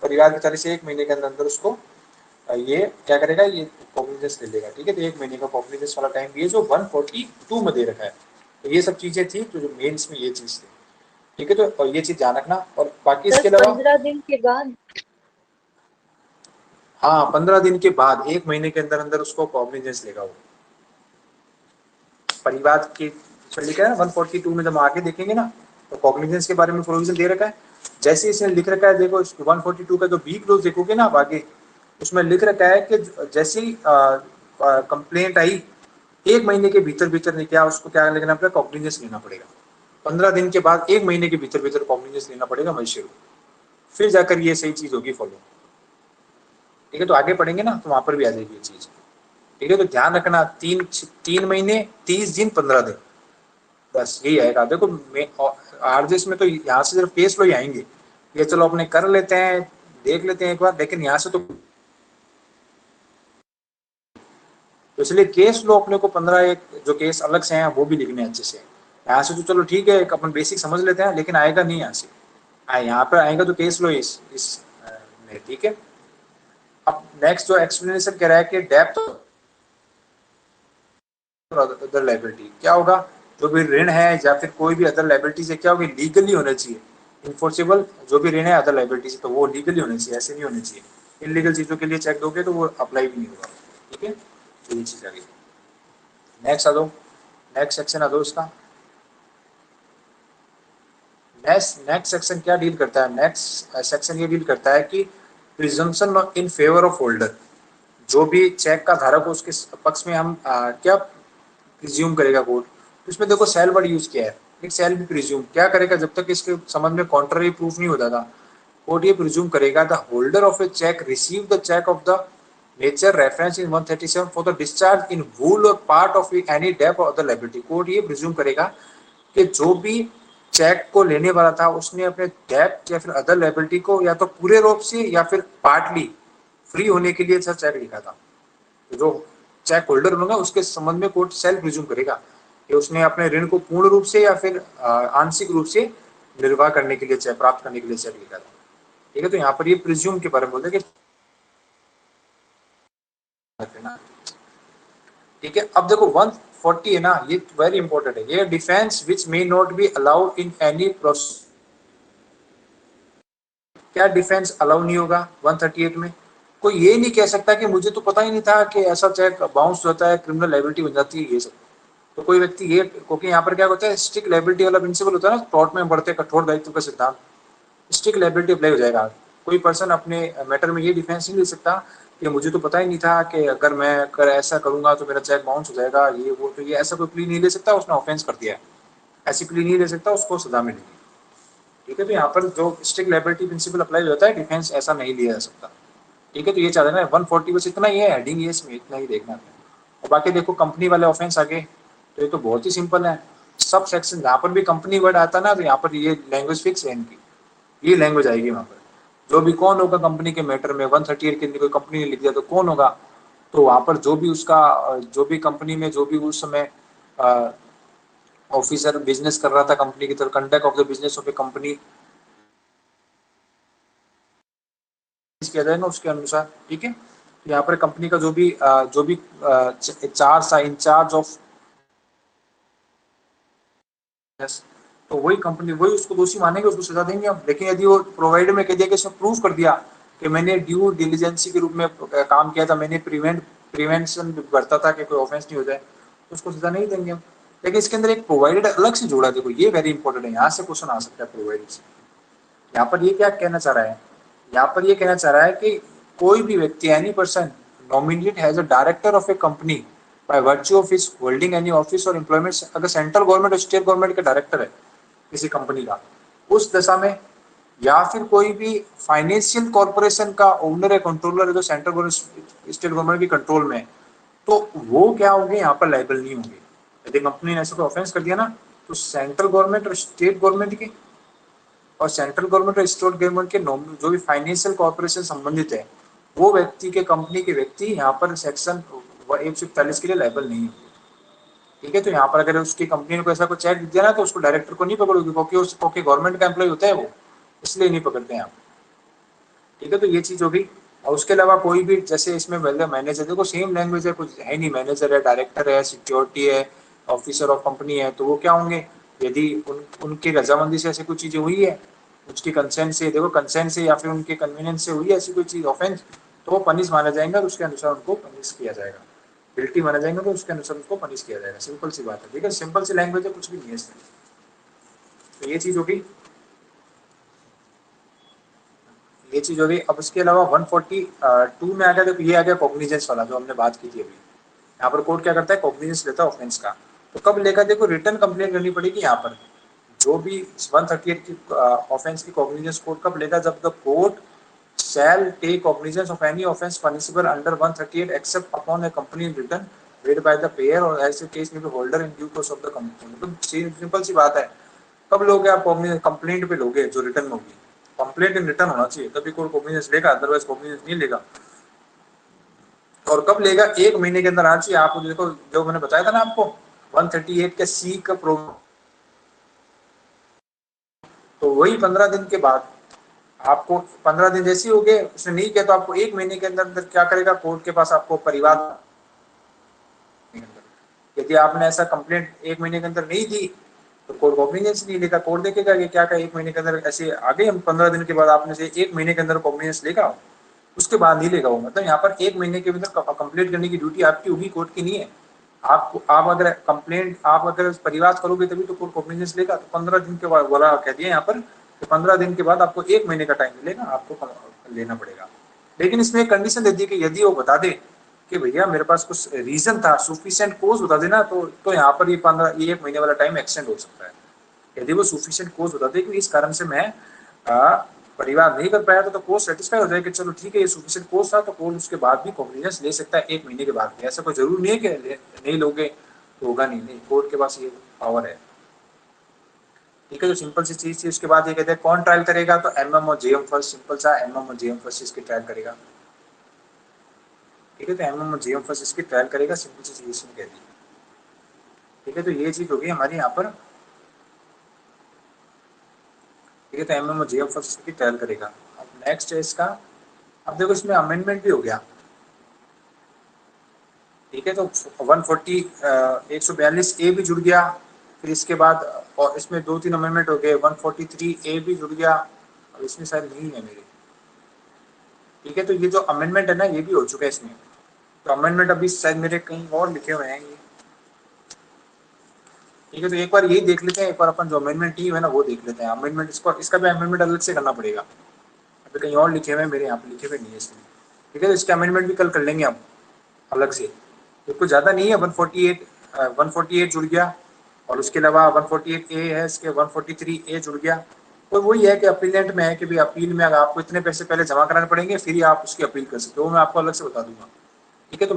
परिवार की तरफ से 1 महीने के अंदर अंदर उसको ये क्या करेगा, ये कॉग्निजेंस ले लेगा। ठीक है। तो 1 महीने का कॉग्निजेंस वाला टाइम भी है जो 142 में दे रखा है। तो ये सब चीजें थी, तो जो मेंस में ये चीज थी। ठीक है। तो और ये चीज ध्यान रखना। और बाकी इसके अलावा 15 दिन के बाद, हाँ 15 दिन के बाद 1 महीने के अंदर अंदर उसको कॉग्निजेंस लेगा वो। परिवार के लिखा है ना 142 में, जब आगे देखेंगे ना तो कॉग्निजेंस के बारे में प्रोविजन दे रखा है। जैसे इसने लिख रखा है, देखो 142 का जो बी क्लोज देखोगे ना आप आगे, उसमें लिख रखा है कि जैसे ही कंप्लेंट आई 1 महीने के भीतर भीतर नहीं, क्या उसको क्या लिखना पड़ेगा, कॉग्निजेंस लेना पड़ेगा। 15 दिन के बाद 1 महीने के भीतर भीतर कॉग्निजेंस लेना पड़ेगा मजिस्ट्रेट को, फिर जाकर ये सही चीज होगी फॉलो। ठीक है। तो आगे पढ़ेंगे ना तो वहां पर भी आ जाएगी ये चीज। ठीक है। तो ध्यान रखना 3 महीने 30 दिन 15 दिन, बस यही आएगा। देखो आरजेस में तो यहाँ से सिर्फ केस लो ही आएंगे, ये चलो अपने कर लेते हैं, देख लेते हैं एक बार, लेकिन यहाँ से तो इसलिए केस लो अपने को 15 एक जो केस अलग से हैं वो भी लिखने अच्छे से। यहाँ से तो चलो ठीक है अपन बेसिक समझ लेते हैं, लेकिन आएगा नहीं यहाँ से, यहाँ पर आएगा तो केस लो इस में। ठीक है। अब नेक्स्ट जो एक्सप्लेनेशन कह रहा है कि डेप्थ अदर लायबिलिटी क्या होगा, जो भी ऋण है या फिर कोई भी अदर लायबिलिटी से क्या होगी, लीगली होना चाहिए। इन्फोर्सेबल जो भी ऋण है अदर लायबिलिटी से, तो वो लीगली होना चाहिए, ऐसे नहीं होने चाहिए। इलीगल चीजों के लिए चेक दोगे तो वो अप्लाई भी नहीं होगा। ठीक है। तो ये चीज आ गई। नेक्स्ट आ दो, नेक्स्ट सेक्शन आ दो इसका। नेक्स्ट सेक्शन क्या डील करता है, नेक्स्ट सेक्शन ये डील करता है कि presumption in favour of holder. जो भी चेक का धारक हो उसके पक्ष में हम क्या प्रिज्यूम करेगा कोर्ट। तो इसमें देखो सेल वर्ड यूज किया है, एक सेल भी प्रिज्यूम क्या करेगा, जब तक इसके संबंध में कॉन्ट्ररी प्रूफ नहीं हो जाता, कोर्ट ये प्रिज्यूम करेगा the holder of a cheque receive the cheque of the nature reference in 137 for the discharge in whole or part of any डेब्ट और द लायबिलिटी। कोर्ट ये प्रिज्यूम करेगा कि जो भी चेक को लेने वाला था उसने अपने डेब्ट या फिर अदर लायबिलिटी को या तो पूरे रूप से या फिर पार्टली फ्री होने के लिए चेक लिखा था। जो चेक होल्डर होगा उसके संबंध में कोर्ट सेल्फ प्रिज्यूम करेगा कि उसने अपने ऋण को पूर्ण रूप से या फिर आंशिक रूप से निर्वाह करने के लिए चेक प्राप्त करने के लिए चेक लिखा था। ठीक है, तो यहाँ पर ये प्रिज्यूम के बारे में बोलते हैं कि ठीक है। अब देखो 140 है ना, ये वेरी इंपॉर्टेंट है। ये defence which may not be allowed in any process. क्या डिफेंस अलाउ नहीं होगा 138 में? कोई ये नहीं कह सकता कि मुझे तो पता ही नहीं था कि ऐसा चेक बाउंस होता है, क्रिमिनल लायबिलिटी बन जाती है, ये सब। तो कोई व्यक्ति ये, क्योंकि यहाँ पर क्या होता है, स्ट्रिक्ट लायबिलिटी वाला प्रिंसिपल होता है ना, कोर्ट में बढ़ते कठोर दायित्व का सिद्धांत, स्ट्रिक्ट लायबिलिटी अप्लाई हो जाएगा। कोई पर्सन अपने मैटर में ये डिफेंस नहीं ले सकता कि मुझे तो पता ही नहीं था कि अगर मैं ऐसा करूंगा तो मेरा चेक बाउंस हो जाएगा, ये वो। तो ये ऐसा कोई प्ली नहीं ले सकता, उसने ऑफेंस कर दिया है, ऐसी प्ली नहीं ले सकता, उसको सजा मिलेगी। ठीक है, तो यहाँ पर जो स्ट्रिक्ट लायबिलिटी प्रिंसिपल अप्लाई हो जाता है, डिफेंस ऐसा नहीं लिया जा सकता। ठीक है, तो ये चाह रहे हैं 140 बस इतना ही है, हेडिंग ये इसमें इतना ही देखना है। और बाकी देखो कंपनी वाले ऑफेंस आगे, तो ये तो बहुत ही सिंपल है। सब सेक्शन जहाँ पर भी कंपनी वर्ड आता है ना, तो यहाँ पर ये लैंग्वेज फिक्स है इनकी, ये लैंग्वेज आएगी वहाँ पर। जो भी कौन होगा कंपनी के मैटर में 138 के अंदर कोई कंपनी ने लिख दिया तो कौन होगा, तो वहाँ पर जो भी उसका जो भी कंपनी में जो भी उस समय ऑफिसर बिजनेस कर रहा था कंपनी की तरफ, conduct of the business of a company किया जाएगा उसके अनुसार। ठीक है, तो यहाँ पर कंपनी का जो भी इंचार्ज ऑफ, तो वही कंपनी वही उसको दोषी मानेंगे, उसको सजा देंगे हम। लेकिन यदि वो प्रोवाइडर में कह दिया कि इसने प्रूव कर दिया कि मैंने ड्यू डिलीजेंसी के रूप में काम किया था, मैंने प्रिवेंशन करता था कि कोई ऑफेंस नहीं हो जाए, तो उसको सजा नहीं देंगे हम। लेकिन इसके अंदर एक प्रोवाइडर अलग से जोड़ा, देखो ये वेरी इंपॉर्टेंट है, यहाँ से क्वेश्चन आ सकता है प्रोवाइडर से। यहाँ पर ये क्या कहना चाह रहा है, यहाँ पर ये कहना चाह रहा है कि कोई भी व्यक्ति, any person nominated as a director of a company by virtue of his holding any office और एम्प्लॉयमेंट, अगर सेंट्रल गवर्नमेंट और स्टेट गवर्नमेंट का डायरेक्टर है किसी कंपनी का उस दशा में, या फिर कोई भी फाइनेंशियल कॉर्पोरेशन का ओनर है, कंट्रोलर है, जो सेंट्रल गवर्नमेंट स्टेट गवर्नमेंट की कंट्रोल में है, तो वो क्या होंगे, यहाँ पर लाइबल नहीं होंगे। यदि कंपनी ने ऐसा कोई ऑफेंस कर दिया ना, तो सेंट्रल गवर्नमेंट और स्टेट गवर्नमेंट के और सेंट्रल गवर्नमेंट और स्टेट गवर्नमेंट के जो भी फाइनेंशियल कॉर्पोरेशन संबंधित है, वो व्यक्ति के कंपनी के व्यक्ति यहाँ पर सेक्शन 141 के लिए लायबल नहीं होंगे। ठीक है, तो यहाँ पर अगर उसकी कंपनी ने कोई ऐसा कोई चेक दिया ना, तो उसको डायरेक्टर को नहीं पकड़ोगे, क्योंकि गवर्नमेंट का एम्प्लॉय होता है वो, इसलिए नहीं पकड़ते हैं आप। ठीक है, तो ये चीज होगी। और उसके अलावा कोई भी, जैसे इसमें मैनेजर, देखो सेम लैंग्वेज है, कुछ है नहीं, मैनेजर है, डायरेक्टर है, सिक्योरिटी है, ऑफिसर ऑफ कंपनी है, तो वो क्या होंगे, यदि उनकी रजामंदी से ऐसी कोई चीजें हुई है, उसकी कंसेंट से, देखो कंसेंट से या फिर उनके कन्वीनियंस से हुई है ऐसी कोई चीज ऑफेंस, तो वो पनिश माना जाएगा, तो उसके अनुसार उनको पनिश किया जाएगा। गिल्टी माना जाएगा तो उसके अनुसार उसको पनिश किया जाएगा। सिंपल सी बात है, ठीक है, सिंपल सी लैंग्वेज है, कुछ भी नहीं है इसमें। तो ये चीज होगी, ये चीज हो गई। अब उसके अलावा 142 में आ गया, देखो ये आ गया कॉग्निजेंस वाला जो हमने बात की थी अभी। यहाँ पर कोर्ट क्या करता है, कॉग्निजेंस लेता है ऑफेंस का। तो कब लेगा, देखो रिटर्न कंप्लेंट करनी पड़ेगी यहाँ पर। जो भी 138 की ऑफेंस की कॉग्निजेंस कोर्ट कब लेगा, जब the court shall take cognizance of any offence punishable under 138 except upon a company return paid by the payer or as the case may be holder in due course of the company। मतलब simple सी बात है, कब लोगे आप complaint पे लोगे जो return होगी, कंप्लेंट इन रिटर्न होना चाहिए तभी कोई कॉग्निजेंस लेगा, अदरवाइज कॉग्निजेंस नहीं लेगा। और कब लेगा, 1 महीने के अंदर आना चाहिए। आपको देखो जो मैंने बताया था ना आपको 138 के सी का प्रोग्राम, तो वही 15 दिन के बाद आपको, 15 दिन जैसे ही हो गए, उसने नहीं किया तो आपको 1 महीने के अंदर अंदर क्या करेगा, कोर्ट के पास आपको परिवार, यदि आपने ऐसा कंप्लेंट 1 महीने के अंदर नहीं दी तो कोर्ट कॉग्निजेंस नहीं लेगा। कोर्ट देखेगा कि क्या क्या 1 महीने के अंदर ऐसे आगे, हम 15 दिन के बाद आपने से 1 महीने के अंदर कॉग्निजेंस लेगा, उसके बाद नहीं लेगा वो। मतलब यहाँ पर 1 महीने के अंदर कंप्लेंट करने की ड्यूटी आपकी होगी, कोर्ट की नहीं है। आप अगर कंप्लेंट आप अगर परिवाद करोगे तभी तो कोर्ट कॉग्निजेंस लेगा। तो 15 दिन के बाद बोला कह दिया यहाँ पर, तो 15 दिन के बाद आपको 1 महीने का टाइम मिलेगा, आपको लेना पड़ेगा। लेकिन इसमें एक कंडीशन दे दी कि यदि वो बता दे कि भैया मेरे पास कुछ रीजन था, सुफिशिएंट कोज बता देना, तो यहाँ पर ये 1 महीने वाला टाइम एक्सटेंड हो सकता है। यदि वो सुफिशिएंट कोज बता दे कि इस कारण से मैं परिवार नहीं कर पाया तो कोर्ट सेटिस्फाई हो जाए कि चलो ठीक है ये सफिशिएंट कोर्स था, तो कोर्ट उसके बाद भी कॉग्निजेंस ले सकता है 1 महीने के बाद भी। ऐसा कोई जरूरी नहीं है कि नहीं लोगे तो होगा नहीं, कोर्ट के पास ये पावर है। ठीक है, तो सिंपल सी चीज थी। उसके बाद ये कहते हैं कौन ट्रायल करेगा, तो एमएम और जेएम फर्स्ट, सिंपल सा एमएम और जेएम फर्स्ट इसकी ट्रायल करेगा। ठीक है, तो एमएम और जेएम फर्स्ट इसकी ट्रायल करेगा, सिंपल सी चीज इसमें कह दी। ठीक है, तो ये चीज होगी हमारी यहाँ पर। ठीक है, तो एमएम और जेएम फर्स्ट इसकी ट्रायल करेगा। अब नेक्स्ट है इसका, अब देखो इसमें अमेंडमेंट भी हो गया। ठीक है, तो 140 142 ए भी जुड़ गया, फिर इसके बाद और इसमें 2-3 अमेंडमेंट हो गए, 143 ए भी जुड़ गया। अब इसमें शायद नहीं है मेरे। ठीक है, तो ये जो अमेंडमेंट है ना ये भी हो चुका है इसमें। तो अमेंडमेंट अभी शायद मेरे कहीं और लिखे हुए हैं ये। ठीक है, तो एक बार यही देख लेते हैं, एक बार अपन जो अमेंडमेंट टीम है ना वो देख लेते हैं। अमेंडमेंट इसका भी अमेंडमेंट अलग से करना पड़ेगा, अभी कहीं और लिखे हुए हैं, मेरे यहाँ पे लिखे हुए नहीं है इसमें। ठीक है, तो इसके अमेंडमेंट भी कल कर लेंगे हम अलग से, तो कुछ ज़्यादा नहीं है। 148 जुड़ गया, और उसके अलावा 148 ए है, इसके 143 ए जुड़ गया। तो वही है कि अपीलेंट में है कि भाई अपील में अगर आपको इतने पैसे पहले जमा कराने पड़ेंगे फिर ही आप उसकी अपील कर सकते हो, मैं आपको अलग से बता दूंगा। ठीक है, तो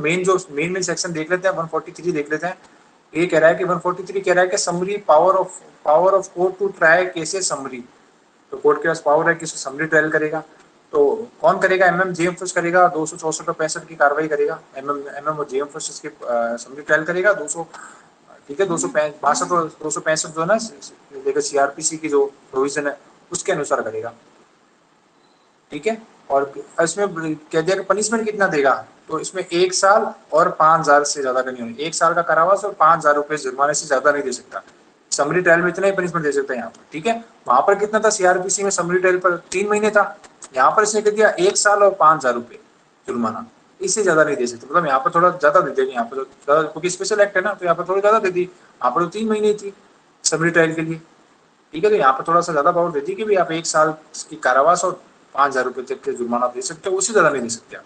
मेन सेक्शन देख लेते हैं, 143 देख लेते हैं। ये कह रहा है कि 143 कह रहा है कि summary power of court to try cases summary. तो कोर्ट के पास पावर है कि समरी ट्रायल करेगा, तो कौन करेगा, एमएम जेएम फर्स्ट करेगा, 264/65 की कार्रवाई करेगा। एमएम और जेएम फर्स्ट इसकी समरी ट्रायल करेगा 200। ठीक है, 262 और 265 जो है ना देखो सीआरपीसी की जो प्रोविजन है उसके अनुसार करेगा। ठीक है, और इसमें कह दिया कि पनिशमेंट कितना देगा, तो इसमें 1 साल और 5,000 से ज्यादा का नहीं होगी। 1 साल का कारावास और 5,000 रुपए जुर्माने से ज्यादा नहीं दे सकता। समरी ट्रायल में इतना ही पनिशमेंट दे सकता है यहाँ पर। ठीक है, वहां पर कितना था सीआरपीसी में, समरी ट्रायल पर 3 महीने था, यहाँ पर इसने कह दिया 1 साल और 5,000 रुपए जुर्माना, इससे ज्यादा नहीं दे सकते। मतलब यहाँ पर थोड़ा ज्यादा दे देंगे, यहाँ पर क्योंकि स्पेशल एक्ट है ना, तो यहाँ पर थोड़ी ज्यादा दे दी। यहाँ पर 3 महीने थी समरी ट्रायल के लिए। ठीक है, तो यहाँ पर थोड़ा सा ज्यादा पावर देती है कि भाई आप 1 साल की कारावास और 5,000 रुपए तक के जुर्माना दे सकते हो, उससे ज्यादा नहीं दे सकते आप।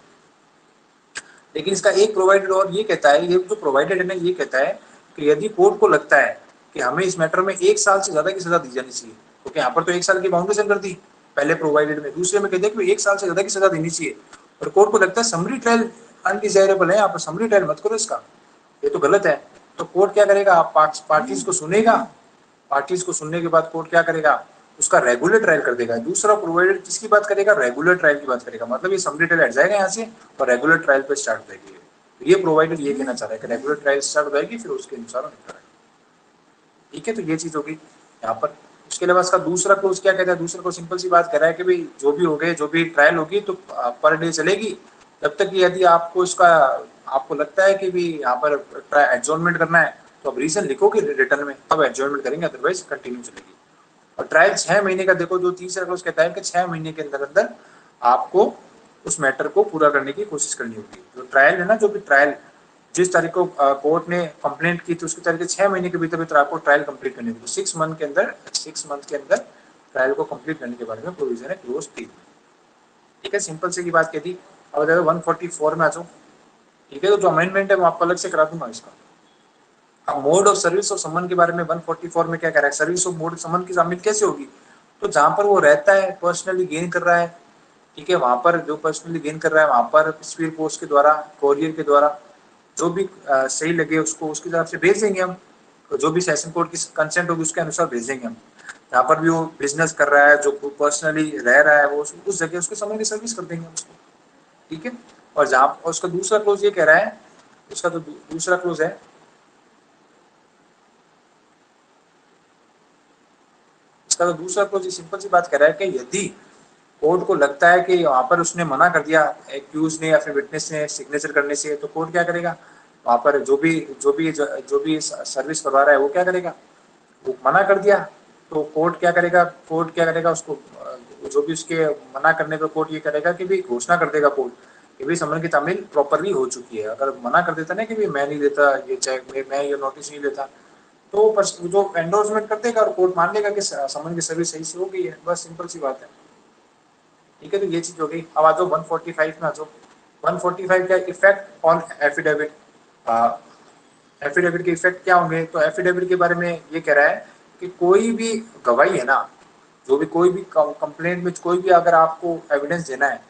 लेकिन इसका एक प्रोवाइडेड और ये कहता है, ये जो प्रोवाइडेड है ना ये कहता है कि यदि कोर्ट को लगता है कि हमें इस मैटर में 1 साल से ज्यादा की सजा दी जानी चाहिए, क्योंकि यहाँ पर तो 1 साल की बाउंडेशन कर दी पहले प्रोवाइडेड में, दूसरे में कहते हैं कि 1 साल से ज्यादा की सजा देनी चाहिए, और कोर्ट को लगता है समरी ट्रायल अनडिजायरेबल है, यहाँ पर समरी ट्रायल मत करो इसका, ये तो गलत है। तो कोर्ट क्या करेगा, आप पार्टीज को सुनेगा, पार्टीज को सुनने के बाद कोर्ट क्या करेगा, उसका रेगुलर ट्रायल कर देगा। दूसरा प्रोवाइडेड किसकी बात करेगा, रेगुलर ट्रायल की बात करेगा, मतलब ये समरी ट्रायल हट जाएगा यहाँ से और रेगुलर ट्रायल पे स्टार्ट हो जाएगी। तो ये प्रोवाइडेड ये कहना चाह रहा है कि रेगुलर ट्रायल स्टार्ट हो जाएगी, फिर उसके अनुसार निकलेगा। ठीक है, तो ये चीज होगी यहाँ पर। उसके अलावा इसका दूसरा क्लोज क्या कहता है, दूसरा क्लोज सिंपल सी बात कह रहा है कि भाई जो भी हो गए, जो भी ट्रायल होगी तो पर डे चलेगी, तब तक यदि आपको इसका आपको लगता है कि भी यहाँ पर एडजॉर्नमेंट करना है तो आप रीजन लिखोगे रिटर्न में, तब एडजॉर्नमेंट करेंगे, अदरवाइज कंटिन्यू चलेगी। और ट्रायल 6 महीने का, देखो जो तीसरा क्लोज कहता है कि 6 महीने के अंदर अंदर आपको उस मैटर को पूरा करने की कोशिश करनी होगी। जो ट्रायल है ना, जो भी ट्रायल जिस तारीख को कोर्ट ने कंप्लेंट की थी उसकी तारीख के 6 महीने के भीतर भीतर आपको ट्रायल कंप्लीट करनी होगी। 6 मंथ के अंदर ट्रायल को कंप्लीट करने के बारे में प्रोविजन है क्लोज 3। ठीक है, सिंपल से की बात कह दी। अब देखो 144 में आ जाओ। ठीक है, तो जो अमेंडमेंट है वो आपको अलग से करा दूंगा इसका। अब मोड ऑफ सर्विस ऑफ समन के बारे में 144 में क्या कह रहा है, सर्विस ऑफ मोड ऑफ समन की शामिल कैसे होगी, तो जहां पर वो रहता है, पर्सनली गेन कर रहा है, ठीक है, वहां पर जो पर्सनली गेन कर रहा है वहां पर स्पीड पोस्ट के द्वारा, कोरियर के द्वारा जो भी सही लगे उसको उसकी तरफ से भेज देंगे हम, तो जो भी सेशन कोर्ट की कंसेंट होगी उसके अनुसार भेज देंगे हम। जहाँ पर भी वो बिजनेस कर रहा है, जो पर्सनली रह रहा है, वो उस जगह उसके समय की सर्विस कर देंगे उसको। ठीक है, और जहाँ उसका दूसरा क्लोज ये कह रहा है, उसका तो दूसरा क्लोज है, इसका तो दूसरा क्लोज सिंपल सी बात कह रहा है कि यदि कोर्ट को लगता है कि वहां पर उसने मना कर दिया एक्यूज ने या फिर विटनेस ने सिग्नेचर करने से, तो कोर्ट क्या करेगा, वहां पर जो भी सर्विस करवा रहा है वो क्या करेगा, वो मना कर दिया, तो कोर्ट क्या करेगा उसको जो भी उसके मना करने पर कोर्ट ये करेगा कि भी घोषणा कर देगा कोर्ट कि भाई समन की तामील प्रॉपरली हो चुकी है। अगर मना कर देता ना कि भाई मैं नहीं देता ये चेक, मैं ये नोटिस नहीं लेता, तो जो एंडोर्समेंट कर देगा और कोर्ट मान लेगा कि समन की सर्विस सही से हो गई है, बस सिंपल सी बात है। ठीक है, तो ये चीज हो गई। अब आ जाओ 145 में आ जाओ। 145 का इफेक्ट ऑन एफिडेविट, एफिडेविट के इफेक्ट क्या होंगे, तो एफिडेविट के बारे में ये कह रहा है कि कोई भी गवाही है ना, जो भी कोई भी कंप्लेंट में कोई भी अगर आपको एविडेंस देना है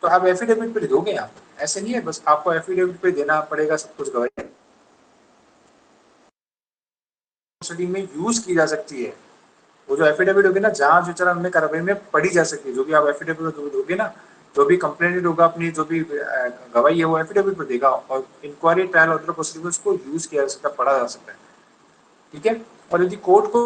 तो आप एफिडेविट पे दोगे। आप ऐसे नहीं है बस आपको एफिडेविट पे देना पड़ेगा सब कुछ गवाही स्टडी में यूज की जा सकती है। वो जो एफिडेविट होगी ना जांच विचारण में कार्रवाई में पढ़ी जा सकती है। जो भी आप एफिडेविट दोगे ना, जो भी कंप्लेंट होगा अपनी जो भी गवाही है वो एफिडेविट पे देगा और इंक्वायरी ट्रायल ऑर्डर प्रोसीडिंग्स को यूज किया जा सकता है, पढ़ा जा सकता है। ठीक है। और यदि कोर्ट को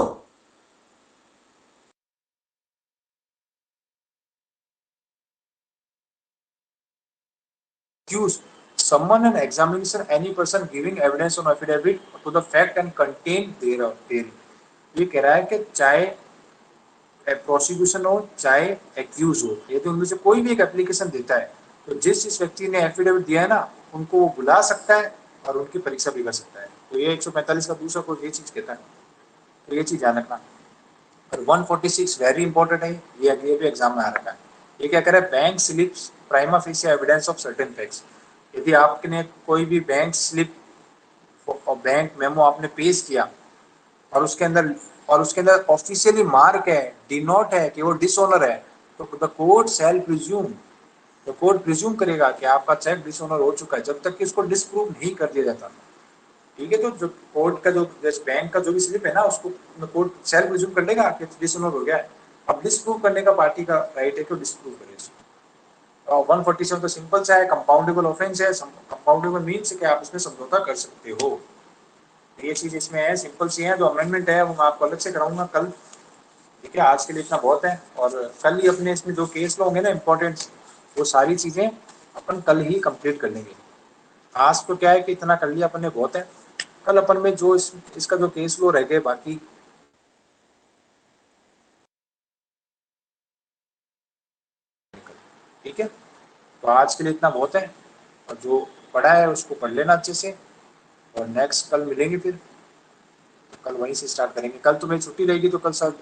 accused, summon an examination any person giving evidence on affidavit to the fact and content thereof. ये कह रहा है कि चाहे प्रोसिक्यूशन हो चाहे एक्यूज हो, यदि उनमें से कोई भी एक एप्लीकेशन देता है तो जिस व्यक्ति ने एफिडेविट दिया है ना उनको वो बुला सकता है और उनकी परीक्षा भी कर सकता है। तो ये 145 का दूसरा कोड ये चीज कहता है, तो ये चीज ध्यान रखना। और 146 वेरी इंपॉर्टेंट है, ये भी एग्जाम में आ रखा है। ये क्या करे, bank slips prima fascia evidence of certain facts. यदि आपने कोई भी बैंक स्लिप और बैंक मेमो आपने पेश किया और उसके अंदर ऑफिशियली मार्क है, डिनोट है कि वो डिसऑनर है, तो द कोर्ट शैल प्रिज्यूम, तो कोर्ट प्रिज्यूम करेगा कि आपका चेक डिसऑनर हो चुका है जब तक कि इसको डिसप्रूव नहीं कर दिया जाता। ठीक है। तो जो कोर्ट का जो बैंक का जो भी स्लिप है ना उसको कोर्ट शैल प्रिज्यूम कर लेगा कि डिसऑनर हो गया है। अब डिसप्रूव करने का पार्टी का राइट है कि डिसप्रूव करे इसको। 147 तो सिंपल सा है, कंपाउंडेबल ऑफेंस है। कंपाउंडेबल मीन्स कि आप इसमें समझौता कर सकते हो। ये चीज इसमें है, सिंपल सी है। जो अमेंडमेंट है वो मैं आपको अलग से कराऊंगा कल। ठीक है, आज के लिए इतना बहुत है। और कल ही अपने इसमें जो केस लॉ होंगे ना इम्पोर्टेंट, वो सारी चीजें अपन कल ही कंप्लीट कर लेंगे। आज तो क्या है कि इतना कर लिया अपन ने बहुत है। कल अपन में जो इसका जो केस लॉ रह गए बाकी, ठीक है। तो आज के लिए इतना बहुत है और जो पढ़ा है उसको पढ़ लेना अच्छे से। और नेक्स्ट कल मिलेंगे फिर, कल वहीं से स्टार्ट करेंगे। कल तो मेरी छुट्टी रहेगी तो कल सब